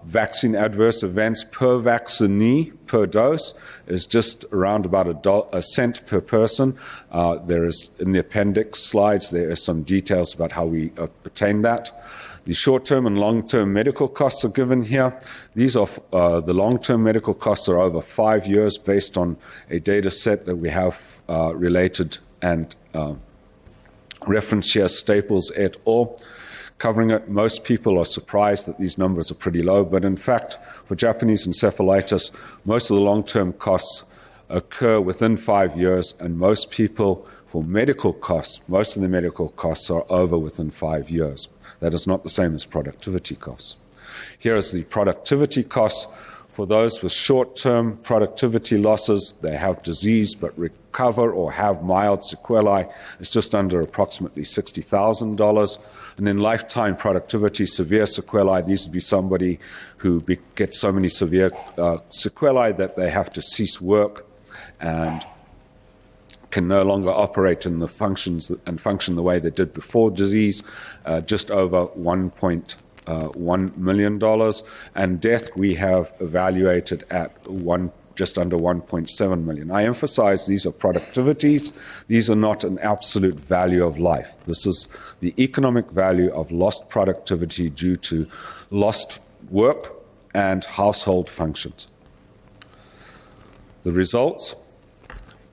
Vaccine adverse events per vaccinee per dose is just around about a cent per person. There is, in the appendix slides, there are some details about how we obtain that. The short-term and long-term medical costs are given here. These are the long-term medical costs are over 5 years based on a data set that we have related and referenced here, Staples et al. Covering it. Most people are surprised that these numbers are pretty low, but in fact, for Japanese encephalitis, most of the long-term costs occur within 5 years, and most people, for medical costs, most of the medical costs are over within 5 years. That is not the same as productivity costs. Here is the productivity costs. For those with short-term productivity losses, they have disease but recover or have mild sequelae, it's just under approximately $60,000. And then lifetime productivity, severe sequelae, these would be somebody who gets so many severe sequelae that they have to cease work. and can no longer operate in the functions and function the way they did before disease, just over $1.1 million, and death we have evaluated at just under 1.7 million. I emphasize these are productivities. These are not an absolute value of life. This is the economic value of lost productivity due to lost work and household functions. The results.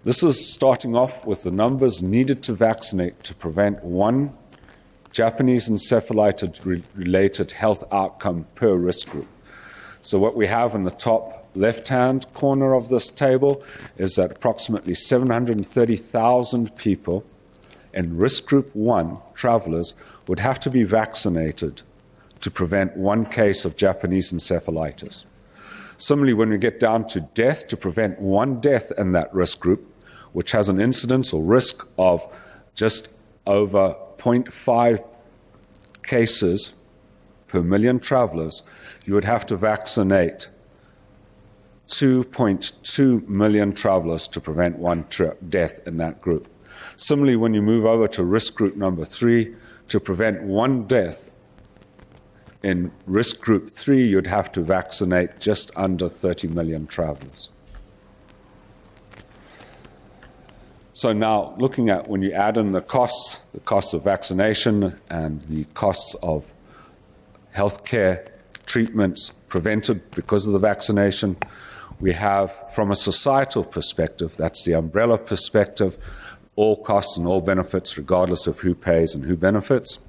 This is starting off with the numbers needed to vaccinate to prevent one Japanese encephalitis-related health outcome per risk group. So what we have in the top left-hand corner of this table is that approximately 730,000 people in risk group 1 travelers would have to be vaccinated to prevent one case of Japanese encephalitis. Similarly, when we get down to death, to prevent one death in that risk group, which has an incidence or risk of just over 0.5 cases per million travelers, you would have to vaccinate 2.2 million travelers to prevent one death in that group. Similarly, when you move over to risk group number 3, to prevent one death in risk group 3, you'd have to vaccinate just under 30 million travelers. So now, looking at when you add in the costs of vaccination and the costs of healthcare treatments prevented because of the vaccination, we have, from a societal perspective, that's the umbrella perspective, all costs and all benefits, regardless of who pays and who benefits.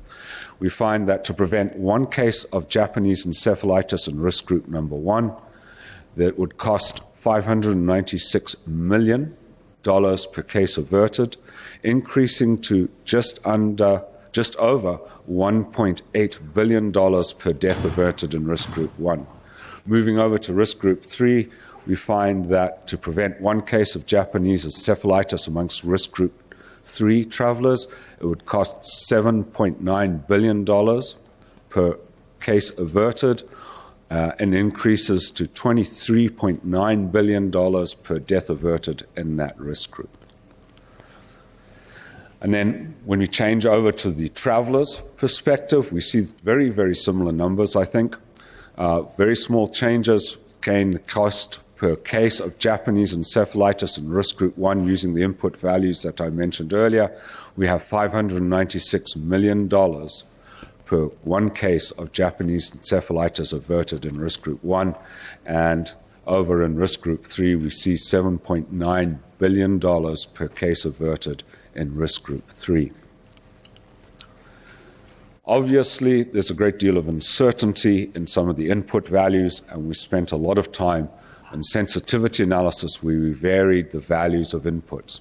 We find that to prevent one case of Japanese encephalitis in risk group number 1, that would cost $596 million per case averted, increasing to just over $1.8 billion per death averted in risk group 1. Moving over to risk group 3, we find that to prevent one case of Japanese encephalitis amongst risk group 3 travelers, it would cost $7.9 billion per case averted, and increases to $23.9 billion per death averted in that risk group. And then when we change over to the travelers' perspective, we see very, very similar numbers, I think. Very small changes gain the cost per case of Japanese encephalitis in risk group 1 using the input values that I mentioned earlier. We have $596 million per one case of Japanese encephalitis averted in risk group 1. And over in risk group 3, we see $7.9 billion per case averted in risk group 3. Obviously, there's a great deal of uncertainty in some of the input values, and we spent a lot of time on sensitivity analysis where we varied the values of inputs.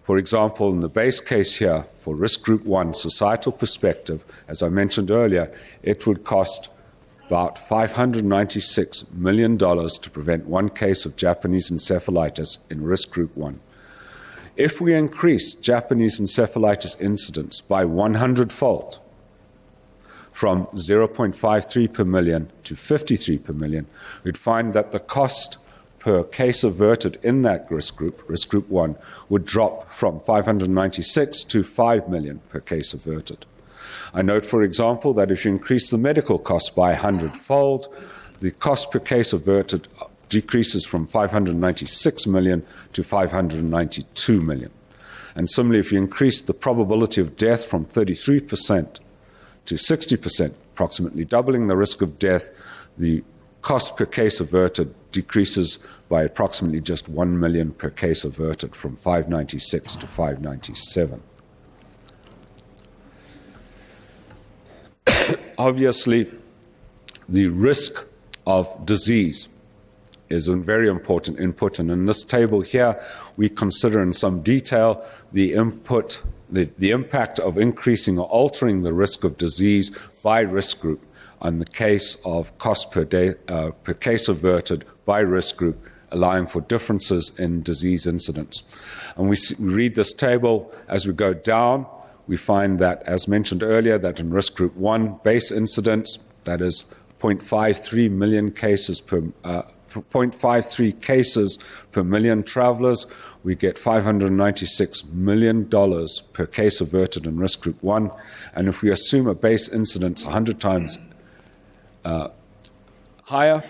For example, in the base case here, for risk group 1 societal perspective, as I mentioned earlier, it would cost about $596 million to prevent one case of Japanese encephalitis in risk group 1. If we increase Japanese encephalitis incidence by 100-fold, from 0.53 per million to 53 per million, we'd find that the cost per case averted in that risk group 1, would drop from 596 to 5 million per case averted. I note, for example, that if you increase the medical cost by 100-fold, the cost per case averted decreases from 596 million to 592 million. And similarly, if you increase the probability of death from 33% to 60%, approximately doubling the risk of death, the cost per case averted decreases by approximately just 1 million per case averted, from 596 to 597. Obviously, the risk of disease is a very important input, and in this table here, we consider in some detail the impact of increasing or altering the risk of disease by risk group on the case of cost per case averted by risk group, allowing for differences in disease incidence. And we read this table as we go down. We find that, as mentioned earlier, that in risk group 1, base incidence, that is 0.53 million cases per 0.53 cases per million travelers, we get $596 million per case averted in risk group 1. And if we assume a base incidence 100 times higher,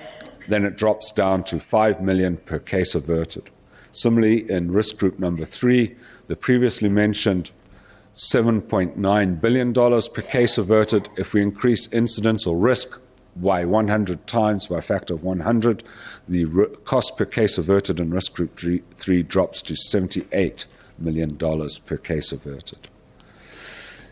then it drops down to $5 million per case averted. Similarly, in risk group number 3, the previously mentioned $7.9 billion per case averted. If we increase incidence or risk by 100 times, by a factor of 100, the cost per case averted in risk group 3 drops to $78 million per case averted.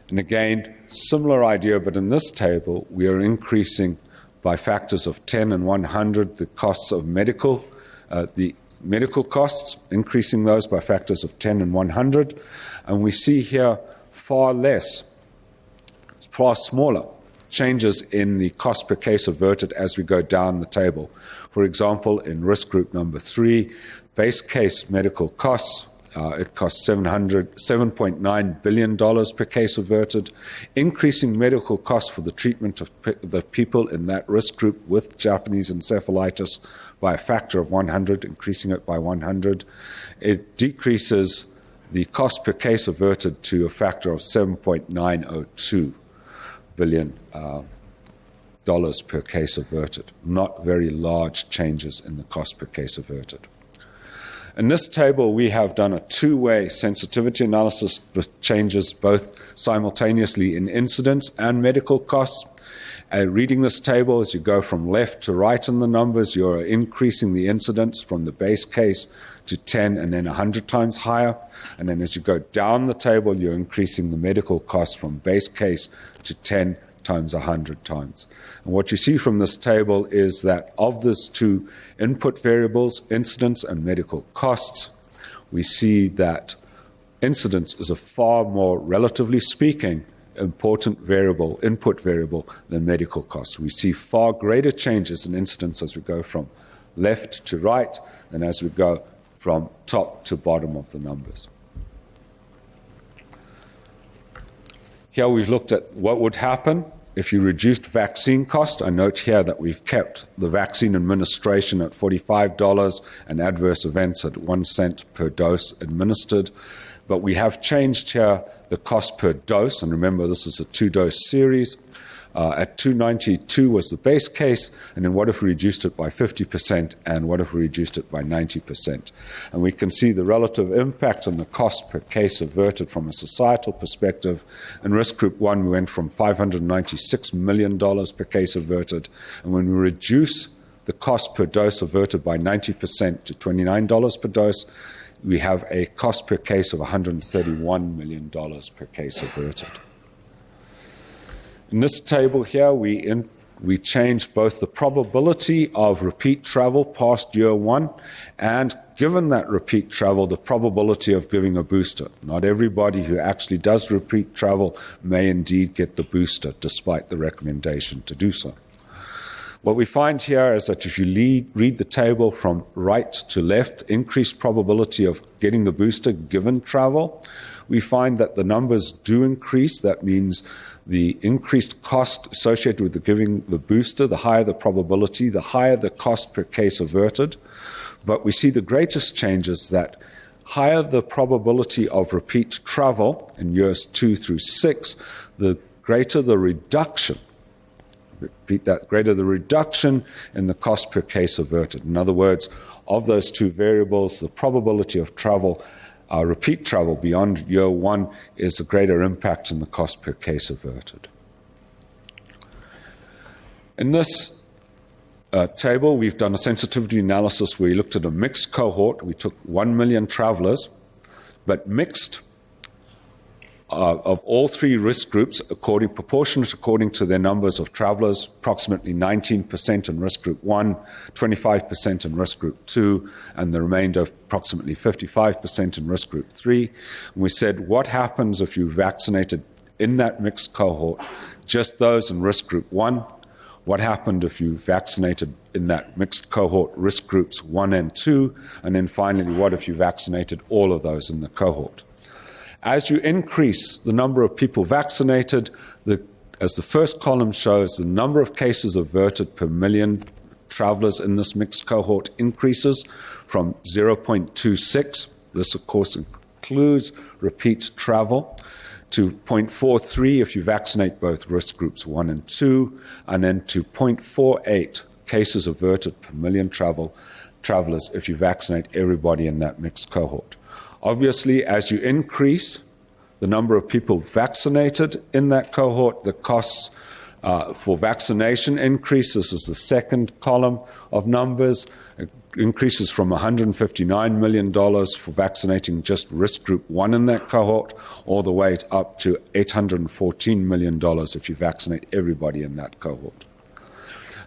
And again, similar idea, but in this table, we are increasing by factors of 10 and 100 the costs of the medical costs, increasing those by factors of 10 and 100. And we see here far smaller changes in the cost per case averted as we go down the table. For example, in risk group number 3, base case medical costs, it costs $7.9 billion per case averted, increasing medical costs for the treatment of the people in that risk group with Japanese encephalitis by a factor of 100, increasing it by 100. It decreases the cost per case averted to a factor of $7.902 billion per case averted. Not very large changes in the cost per case averted. In this table, we have done a two-way sensitivity analysis with changes both simultaneously in incidence and medical costs. Reading this table, as you go from left to right in the numbers, you're increasing the incidence from the base case to 10 and then 100 times higher. And then as you go down the table, you're increasing the medical costs from base case to 10 times 100 times. And what you see from this table is that of these two input variables, incidence and medical costs, we see that incidence is a far more, relatively speaking, important input variable than medical costs. We see far greater changes in incidence as we go from left to right than as we go from top to bottom of the numbers. Here we've looked at what would happen if you reduced vaccine cost. I note here that we've kept the vaccine administration at $45 and adverse events at 1 cent per dose administered. But we have changed here the cost per dose, and remember this is a 2-dose series. At $2.92 was the base case, and then what if we reduced it by 50%, and what if we reduced it by 90%? And we can see the relative impact on the cost per case averted from a societal perspective. In risk group 1, we went from $596 million per case averted, and when we reduce the cost per dose averted by 90% to $29 per dose, we have a cost per case of $131 million per case averted. In this table here, we change both the probability of repeat travel past year 1 and, given that repeat travel, the probability of giving a booster. Not everybody who actually does repeat travel may indeed get the booster, despite the recommendation to do so. What we find here is that if you read the table from right to left, increased probability of getting the booster given travel, we find that the numbers do increase. That means the increased cost associated with giving the booster, the higher the probability, the higher the cost per case averted. But we see the greatest changes that higher the probability of repeat travel in years 2 through 6, the greater the reduction. Repeat that, greater the reduction in the cost per case averted. In other words, of those two variables, the probability of travel, repeat travel beyond year 1 is a greater impact in the cost per case averted. In this table, we've done a sensitivity analysis where we looked at a mixed cohort. We took 1 million travelers, but mixed of all three risk groups, proportionate according to their numbers of travelers, approximately 19% in risk group 1, 25% in risk group 2, and the remainder approximately 55% in risk group 3. And we said, what happens if you vaccinated in that mixed cohort just those in risk group 1? What happened if you vaccinated in that mixed cohort risk groups 1 and 2? And then finally, what if you vaccinated all of those in the cohort? As you increase the number of people vaccinated, as the first column shows, the number of cases averted per million travelers in this mixed cohort increases from 0.26, this of course includes repeat travel, to 0.43 if you vaccinate both risk groups 1 and 2, and then to 0.48 cases averted per million travelers if you vaccinate everybody in that mixed cohort. Obviously, as you increase the number of people vaccinated in that cohort, the costs for vaccination increase. This is the second column of numbers. It increases from $159 million for vaccinating just risk group 1 in that cohort, all the way up to $814 million if you vaccinate everybody in that cohort.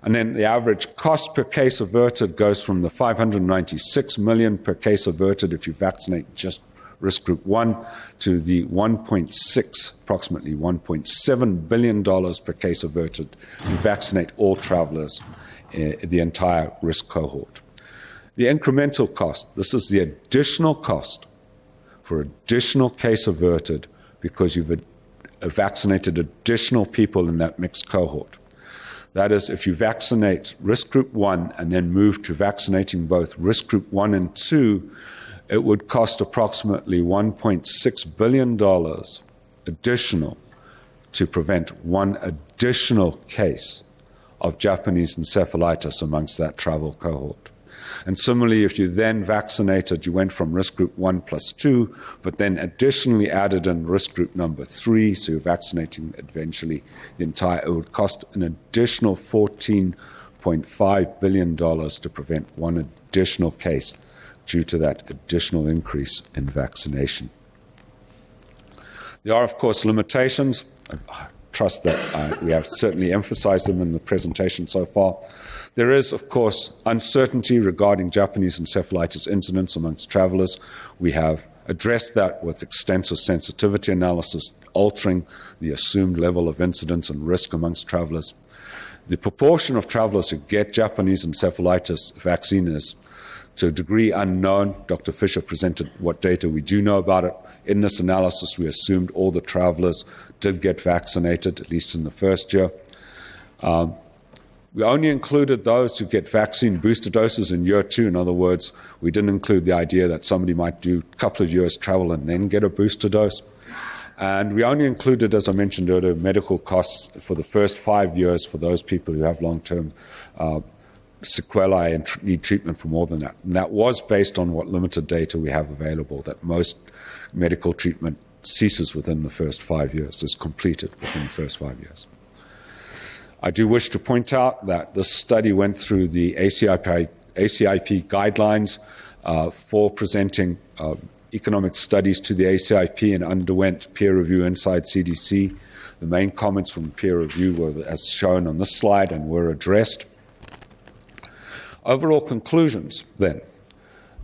And then the average cost per case averted goes from the $596 million per case averted if you vaccinate just risk group 1 to the approximately $1.7 billion per case averted if you vaccinate all travelers in the entire risk cohort. The incremental cost, this is the additional cost for additional case averted because you've vaccinated additional people in that mixed cohort. That is, if you vaccinate risk group 1 and then move to vaccinating both risk group 1 and 2, it would cost approximately $1.6 billion additional to prevent one additional case of Japanese encephalitis amongst that travel cohort. And similarly, if you then vaccinated, you went from risk group 1 plus 2, but then additionally added in risk group number 3, so you're vaccinating eventually the entire, it would cost an additional $14.5 billion to prevent one additional case due to that additional increase in vaccination. There are, of course, limitations. I trust that we have certainly emphasized them in the presentation so far. There is, of course, uncertainty regarding Japanese encephalitis incidence amongst travelers. We have addressed that with extensive sensitivity analysis, altering the assumed level of incidence and risk amongst travelers. The proportion of travelers who get Japanese encephalitis vaccine is to a degree unknown. Dr. Fisher presented what data we do know about it. In this analysis, we assumed all the travelers did get vaccinated, at least in the first year. We only included those who get vaccine booster doses in year 2. In other words, we didn't include the idea that somebody might do a couple of years travel and then get a booster dose. And we only included, as I mentioned earlier, medical costs for the first 5 years for those people who have long-term sequelae and need treatment for more than that. And that was based on what limited data we have available, that most medical treatment ceases within the first 5 years, is completed within the first 5 years. I do wish to point out that this study went through the ACIP guidelines for presenting economic studies to the ACIP and underwent peer review inside CDC. The main comments from peer review were as shown on this slide and were addressed. Overall conclusions, then.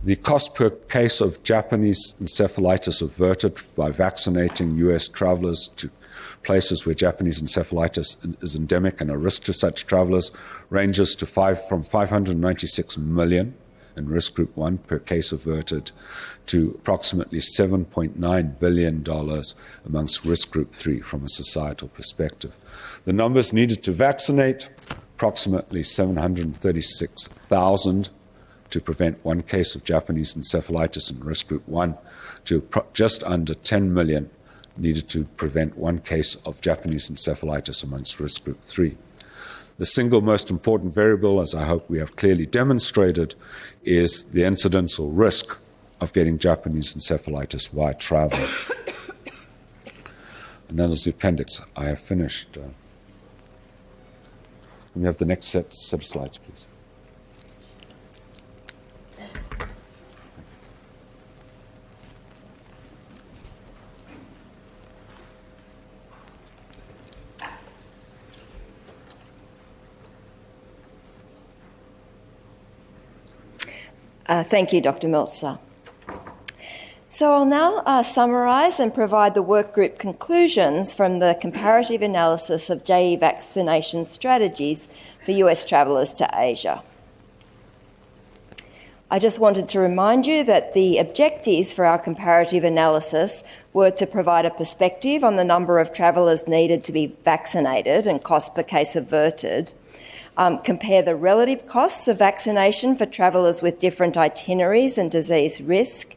The cost per case of Japanese encephalitis averted by vaccinating U.S. travelers to places where Japanese encephalitis is endemic and a risk to such travelers ranges to from $596 million in risk group 1 per case averted to approximately $7.9 billion amongst risk group 3 from a societal perspective. The numbers needed to vaccinate, approximately 736,000 to prevent one case of Japanese encephalitis in risk group 1 to just under 10 million needed to prevent one case of Japanese encephalitis amongst risk group 3. The single most important variable, as I hope we have clearly demonstrated, is the incidence or risk of getting Japanese encephalitis while travel. And that is the appendix. I have finished. Can we have the next set of slides, please? Thank you, Dr. Meltzer. So I'll now summarise and provide the workgroup conclusions from the comparative analysis of JE vaccination strategies for US travellers to Asia. I just wanted to remind you that the objectives for our comparative analysis were to provide a perspective on the number of travellers needed to be vaccinated and cost per case averted, compare the relative costs of vaccination for travellers with different itineraries and disease risk,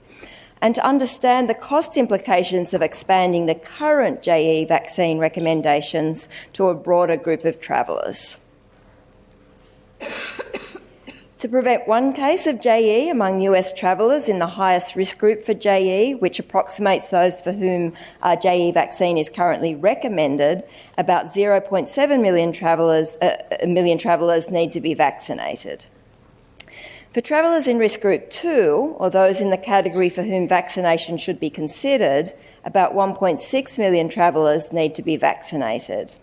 and to understand the cost implications of expanding the current JE vaccine recommendations to a broader group of travellers. To prevent one case of JE among US travellers in the highest risk group for JE, which approximates those for whom JE vaccine is currently recommended, about 0.7 million travellers need to be vaccinated. For travellers in risk group 2, or those in the category for whom vaccination should be considered, about 1.6 million travellers need to be vaccinated.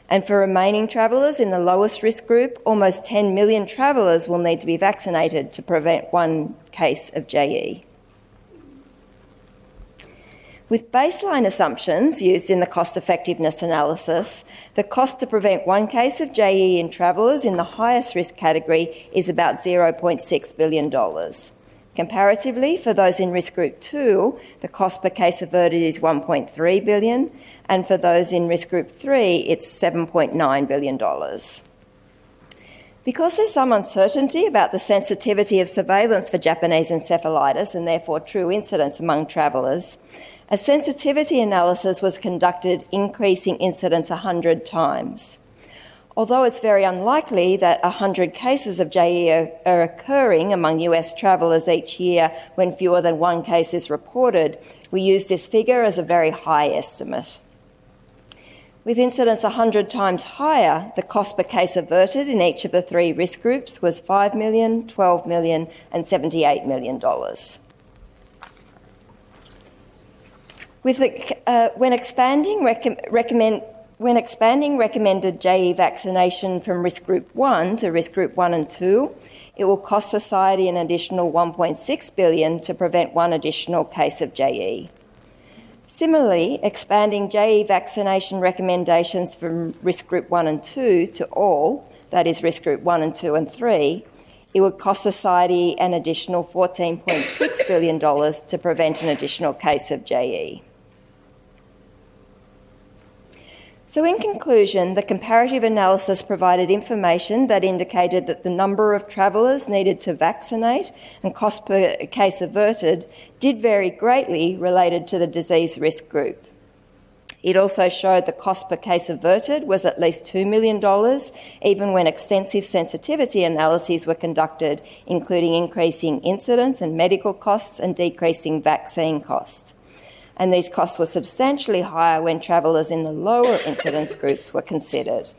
And for remaining travellers in the lowest risk group, almost 10 million travellers will need to be vaccinated to prevent one case of JE. With baseline assumptions used in the cost-effectiveness analysis, the cost to prevent one case of JE in travellers in the highest risk category is about $0.6 billion. Comparatively, for those in risk group 2, the cost per case averted is $1.3 billion, and for those in risk group 3, it's $7.9 billion. Because there's some uncertainty about the sensitivity of surveillance for Japanese encephalitis and therefore true incidence among travellers, a sensitivity analysis was conducted increasing incidence 100 times. Although it's very unlikely that 100 cases of JE are occurring among US travellers each year when fewer than one case is reported, we use this figure as a very high estimate. With incidence 100 times higher, the cost per case averted in each of the three risk groups was $5 million, $12 million and $78 million. When expanding recommended JE vaccination from risk group 1 to risk group 1 and 2, it will cost society an additional $1.6 billion to prevent one additional case of JE. Similarly, expanding JE vaccination recommendations from risk group 1 and 2 to all, that is risk group 1 and 2 and 3, it would cost society an additional $14.6 billion to prevent an additional case of JE. So in conclusion, the comparative analysis provided information that indicated that the number of travellers needed to vaccinate and cost per case averted did vary greatly related to the disease risk group. It also showed the cost per case averted was at least $2 million, even when extensive sensitivity analyses were conducted, including increasing incidence and medical costs and decreasing vaccine costs. And these costs were substantially higher when travellers in the lower incidence groups were considered.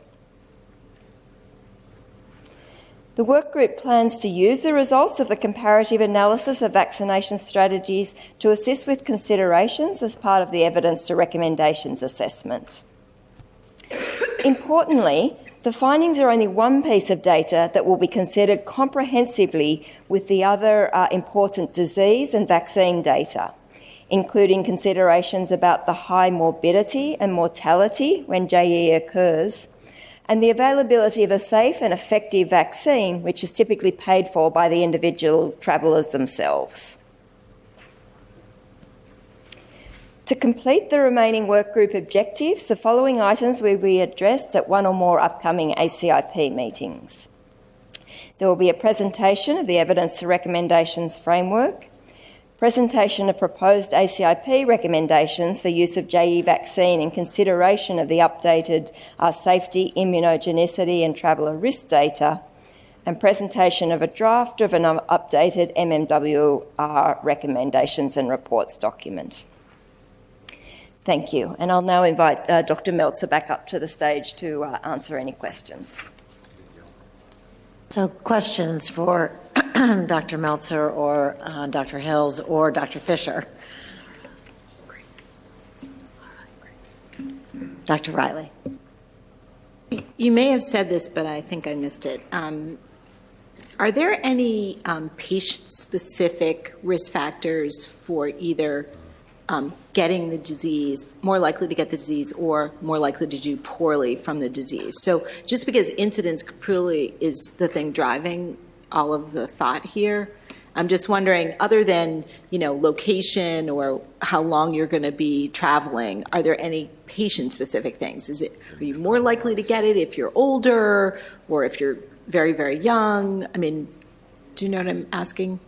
The work group plans to use the results of the comparative analysis of vaccination strategies to assist with considerations as part of the evidence to recommendations assessment. Importantly, the findings are only one piece of data that will be considered comprehensively with the other important disease and vaccine data, including considerations about the high morbidity and mortality when JE occurs, and the availability of a safe and effective vaccine, which is typically paid for by the individual travellers themselves. To complete the remaining workgroup objectives, the following items will be addressed at one or more upcoming ACIP meetings. There will be a presentation of the Evidence to Recommendations framework, presentation of proposed ACIP recommendations for use of JE vaccine in consideration of the updated safety, immunogenicity and traveller risk data, and presentation of a draft of an updated MMWR recommendations and reports document. Thank you. And I'll now invite Dr. Meltzer back up to the stage to answer any questions. So questions for Dr. Meltzer or Dr. Hills or Dr. Fisher? Dr. Riley. You may have said this, but I think I missed it. Are there any patient-specific risk factors for either getting the disease, more likely to get the disease, or more likely to do poorly from the disease? So just because incidence purely is the thing driving all of the thought here, I'm just wondering, other than, location or how long you're going to be traveling, are there any patient-specific things? Are you more likely to get it if you're older or if you're very, very young? I mean, do you know what I'm asking?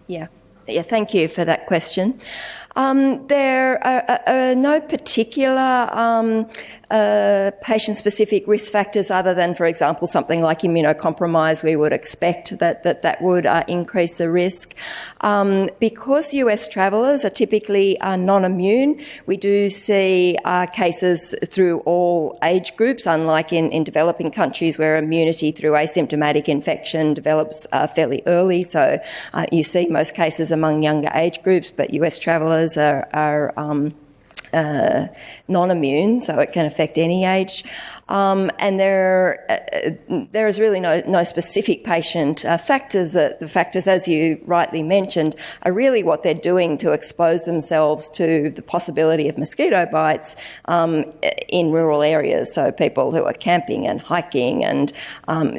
Yeah, thank you for that question. There are no particular patient-specific risk factors other than, for example, something like immunocompromise. We would expect that would increase the risk. Because US travellers are typically non-immune, we do see cases through all age groups, unlike in developing countries where immunity through asymptomatic infection develops fairly early. So you see most cases among younger age groups, but US travellers are non-immune, so it can affect any age. And there is really no specific patient factors. The factors, as you rightly mentioned, are really what they're doing to expose themselves to the possibility of mosquito bites in rural areas. So people who are camping and hiking and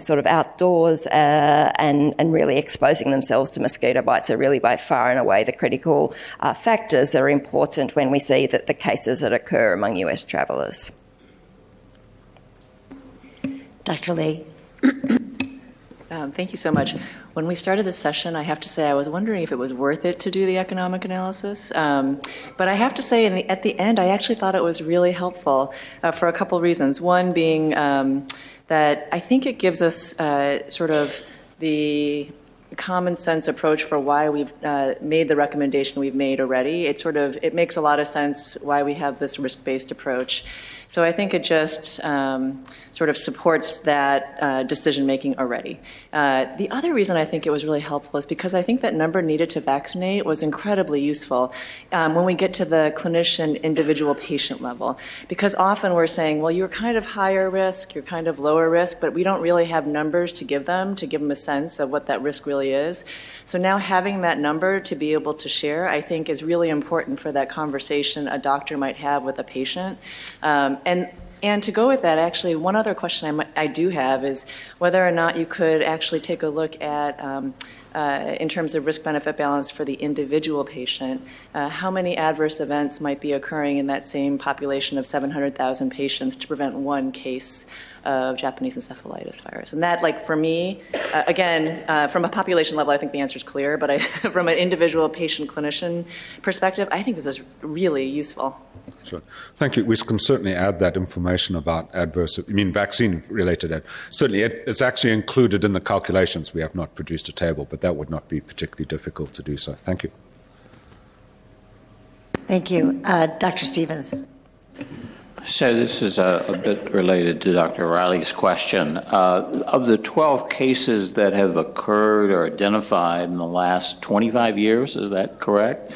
sort of outdoors and really exposing themselves to mosquito bites are really by far and away the critical factors that are important when we see that the cases that occur among US travellers. Dr. Lee. Thank you so much. When we started this session, I have to say I was wondering if it was worth it to do the economic analysis. But I have to say at the end, I actually thought it was really helpful for a couple reasons. One being that I think it gives us sort of the common sense approach for why we've made the recommendation we've made already. It makes a lot of sense why we have this risk-based approach. So I think it just sort of supports that decision-making already. The other reason I think it was really helpful is because I think that number needed to vaccinate was incredibly useful when we get to the clinician individual patient level. Because often we're saying, well, you're kind of higher risk, you're kind of lower risk, but we don't really have numbers to give them a sense of what that risk really is. So now having that number to be able to share, I think, is really important for that conversation a doctor might have with a patient. And to go with that, actually, one other question I do have is whether or not you could actually take a look at, in terms of risk-benefit balance for the individual patient, how many adverse events might be occurring in that same population of 700,000 patients to prevent one case of Japanese encephalitis virus. And that, like, for me, again, from a population level, I think the answer is clear, but from an individual patient-clinician perspective, I think this is really useful. Sure. Thank you. We can certainly add that information about vaccine-related. Certainly, it's actually included in the calculations. We have not produced a table, but that would not be particularly difficult to do so. Thank you. Thank you. Dr. Stevens. So this is a bit related to Dr. Riley's question. Of the 12 cases that have occurred or identified in the last 25 years, is that correct?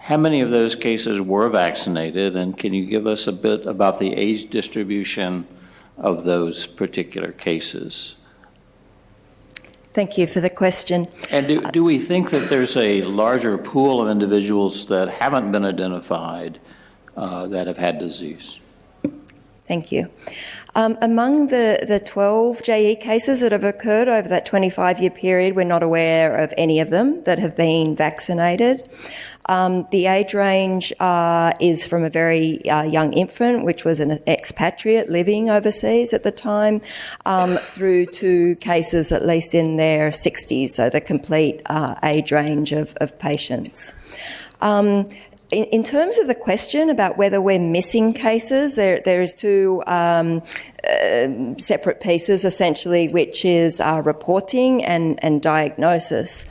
How many of those cases were vaccinated, and can you give us a bit about the age distribution of those particular cases? Thank you for the question. And do we think that there's a larger pool of individuals that haven't been identified that have had disease? Thank you. Among the 12 JE cases that have occurred over that 25-year period, we're not aware of any of them that have been vaccinated. The age range is from a very young infant, which was an expatriate living overseas at the time, through to cases at least in their 60s, so the complete age range of patients. In terms of the question about whether we're missing cases, there is two separate pieces, essentially, which is reporting and diagnosis.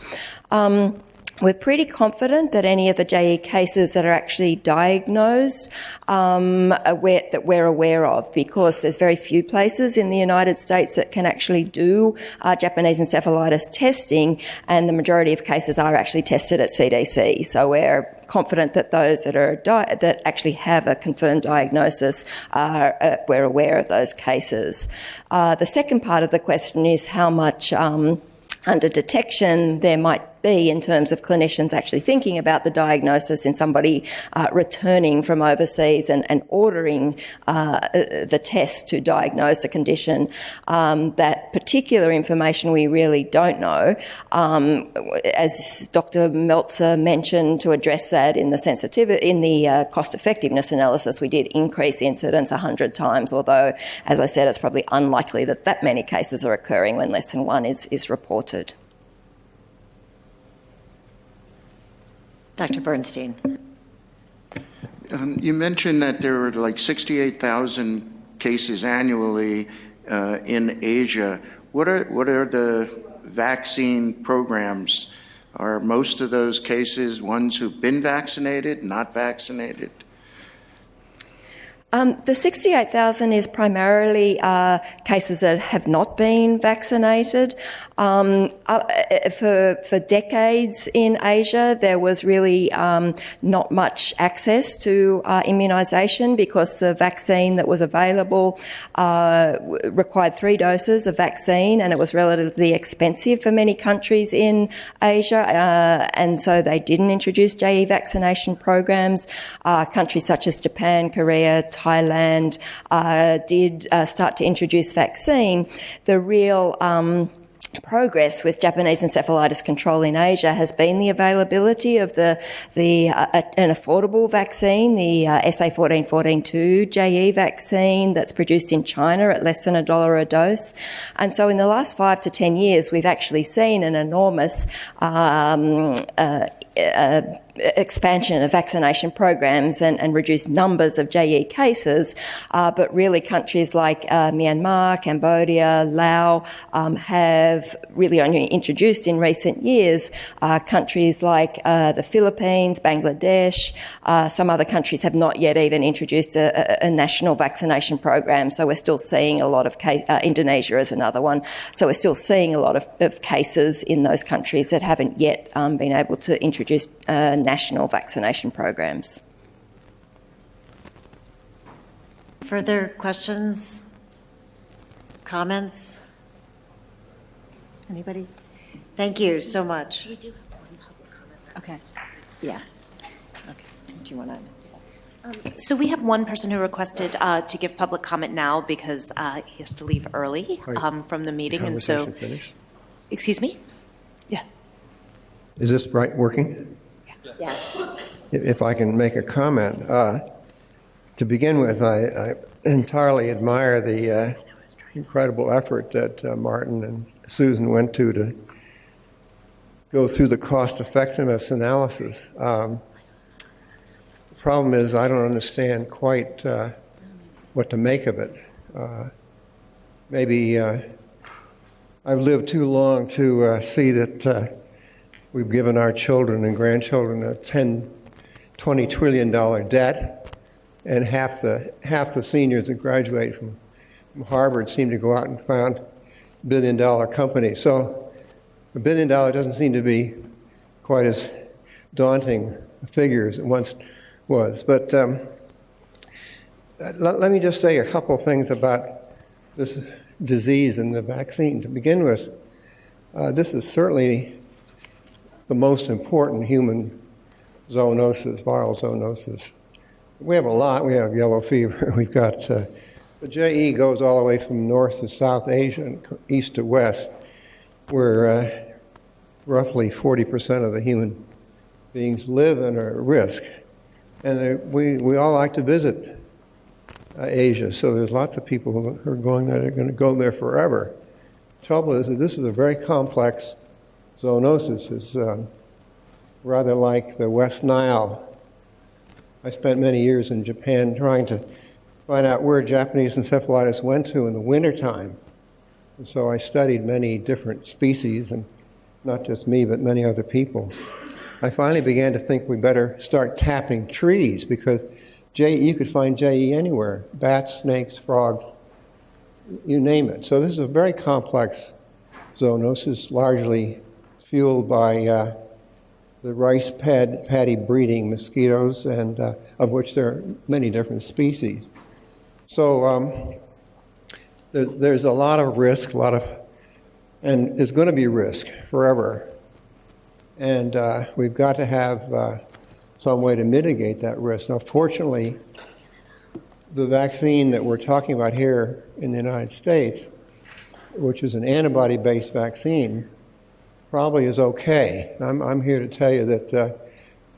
We're pretty confident that any of the JE cases that are actually diagnosed that we're aware of, because there's very few places in the United States that can actually do Japanese encephalitis testing, and the majority of cases are actually tested at CDC. So we're confident that those that actually have a confirmed diagnosis we're aware of those cases. The second part of the question is how much under detection there might be in terms of clinicians actually thinking about the diagnosis in somebody returning from overseas and ordering the test to diagnose a condition. That particular information we really don't know. As Dr. Meltzer mentioned, to address that in the sensitivity, in the cost effectiveness analysis, we did increase incidence 100 times, although, as I said, it's probably unlikely that that many cases are occurring when less than one is reported. Dr. Bernstein. You mentioned that there were like 68,000 cases annually in Asia. What are the vaccine programs? Are most of those cases ones who've been vaccinated, not vaccinated? The 68,000 is primarily cases that have not been vaccinated. For decades in Asia, there was really not much access to immunisation because the vaccine that was available required 3 doses of vaccine, and it was relatively expensive for many countries in Asia, and so they didn't introduce JE vaccination programs. Countries such as Japan, Korea, Thailand did start to introduce vaccine. The real progress with Japanese encephalitis control in Asia has been the availability of an affordable vaccine, the SA1414-2 JE vaccine that's produced in China at less than $1 a dose. And so in the last 5 to 10 years, we've actually seen an enormous expansion of vaccination programs and reduced numbers of JE cases, but really countries like Myanmar, Cambodia, Laos have really only introduced in recent years. Countries like the Philippines, Bangladesh, some other countries have not yet even introduced a national vaccination program, so we're still seeing a lot of Indonesia is another one, so we're still seeing a lot of cases in those countries that haven't yet been able to introduce national vaccination programs. Further questions? Comments? Anybody? Thank you so much. We do have one public comment. Okay. Yeah. Okay. Do you want to? So we have one person who requested to give public comment now because he has to leave early from the meeting, and so. Finished? Excuse me? Yeah. Is this right working? Yes. If I can make a comment. To begin with, I entirely admire the incredible effort that Martin and Susan went to go through the cost-effectiveness analysis. The problem is I don't understand quite what to make of it. Maybe I've lived too long to see that we've given our children and grandchildren a $20 trillion debt, and half the seniors that graduate from Harvard seem to go out and found $1 billion companies. So $1 billion doesn't seem to be quite as daunting a figure as it once was. But let me just say a couple things about this disease and the vaccine. To begin with, this is certainly the most important human zoonosis, viral zoonosis. We have a lot. We have yellow fever. We've got the JE goes all the way from North to South Asia and East to West, where roughly 40% of the human beings live and are at risk. And we all like to visit Asia, so there's lots of people who are going there. They're going to go there forever. The trouble is that this is a very complex zoonosis. It's rather like the West Nile. I spent many years in Japan trying to find out where Japanese encephalitis went to in the wintertime. And so I studied many different species, and not just me, but many other people. I finally began to think we better start tapping trees, because you could find JE anywhere, bats, snakes, frogs, you name it. So this is a very complex zoonosis, largely fueled by the rice paddy breeding mosquitoes, and of which there are many different species. So there's a lot of risk, and there's going to be risk forever. And we've got to have some way to mitigate that risk. Now, fortunately, the vaccine that we're talking about here in the United States, which is an antibody-based vaccine, probably is okay. I'm here to tell you that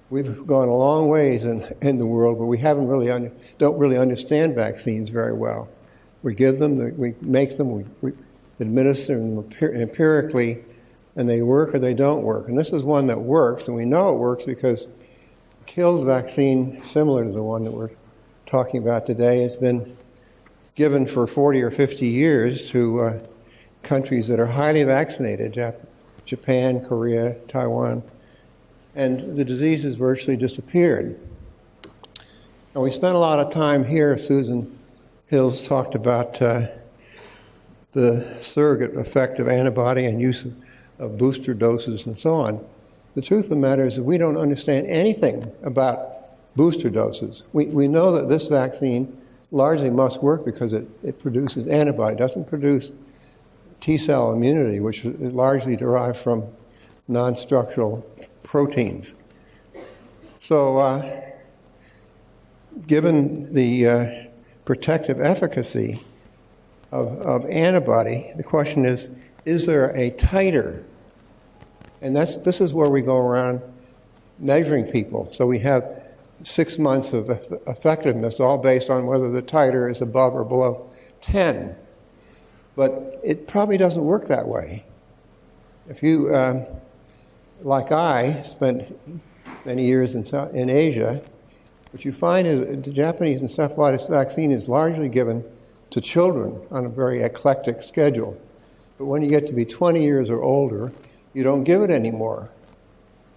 we've gone a long ways in the world, but we haven't really don't really understand vaccines very well. We give them, we make them, we administer them empirically, and they work or they don't work. And this is one that works, and we know it works because the Kills vaccine, similar to the one that we're talking about today, has been given for 40 or 50 years to countries that are highly vaccinated, Japan, Korea, Taiwan, and the disease has virtually disappeared. Now, we spent a lot of time here. Susan Hills talked about the surrogate effect of antibody and use of booster doses and so on. The truth of the matter is that we don't understand anything about booster doses. We know that this vaccine largely must work because it produces antibody. It doesn't produce T-cell immunity, which is largely derived from non-structural proteins. So given the protective efficacy of antibody, the question is there a titer? And this is where we go around measuring people. So we have 6 months of effectiveness, all based on whether the titer is above or below 10. But it probably doesn't work that way. If you, like I, spent many years in Asia, what you find is the Japanese encephalitis vaccine is largely given to children on a very eclectic schedule. But when you get to be 20 years or older, you don't give it anymore.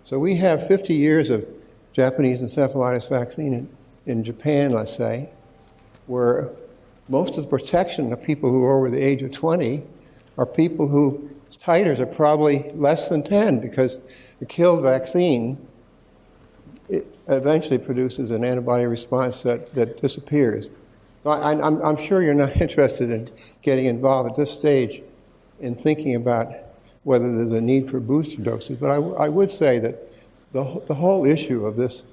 So we have 50 years of Japanese encephalitis vaccine in Japan, let's say, where most of the protection of people who are over the age of 20 are people whose titers are probably less than 10 because the killed vaccine it eventually produces an antibody response that disappears. So I'm sure you're not interested in getting involved at this stage in thinking about whether there's a need for booster doses, but I would say that the whole issue of this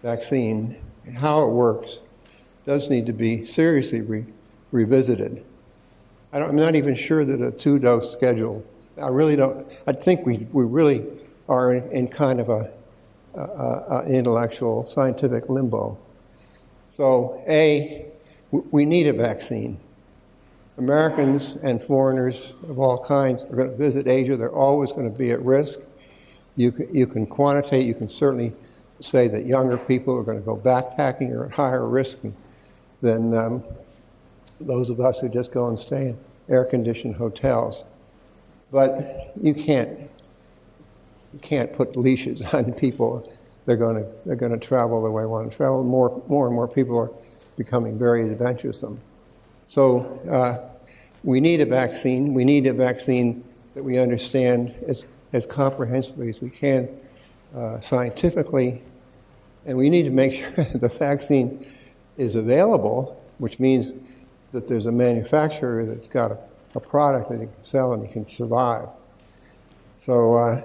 vaccine, how it works, does need to be seriously revisited. I'm not even sure that a 2-dose schedule, I really don't, I think we really are in kind of a intellectual, scientific limbo. So, we need a vaccine. Americans and foreigners of all kinds are going to visit Asia. They're always going to be at risk. You can quantitate, you can certainly say that younger people are going to go backpacking are at higher risk than those of us who just go and stay in air-conditioned hotels. But you can't put leashes on people. They're going to travel the way they want to travel. More and more people are becoming very adventuresome. So we need a vaccine. We need a vaccine that we understand as comprehensively as we can scientifically. And we need to make sure that the vaccine is available, which means that there's a manufacturer that's got a product that he can sell and he can survive. So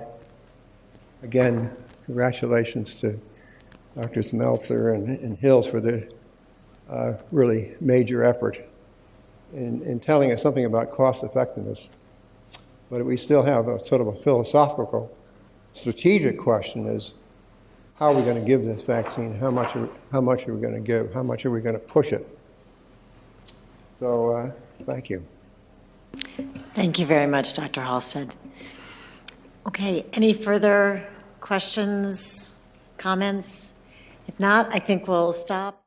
again, congratulations to Drs. Meltzer and Hills for the really major effort in telling us something about cost effectiveness. But we still have a sort of a philosophical, strategic question is, how are we going to give this vaccine? How much are we going to give? How much are we going to push it? So thank you. Thank you very much, Dr. Halstead. Okay, any further questions, comments? If not, I think we'll stop.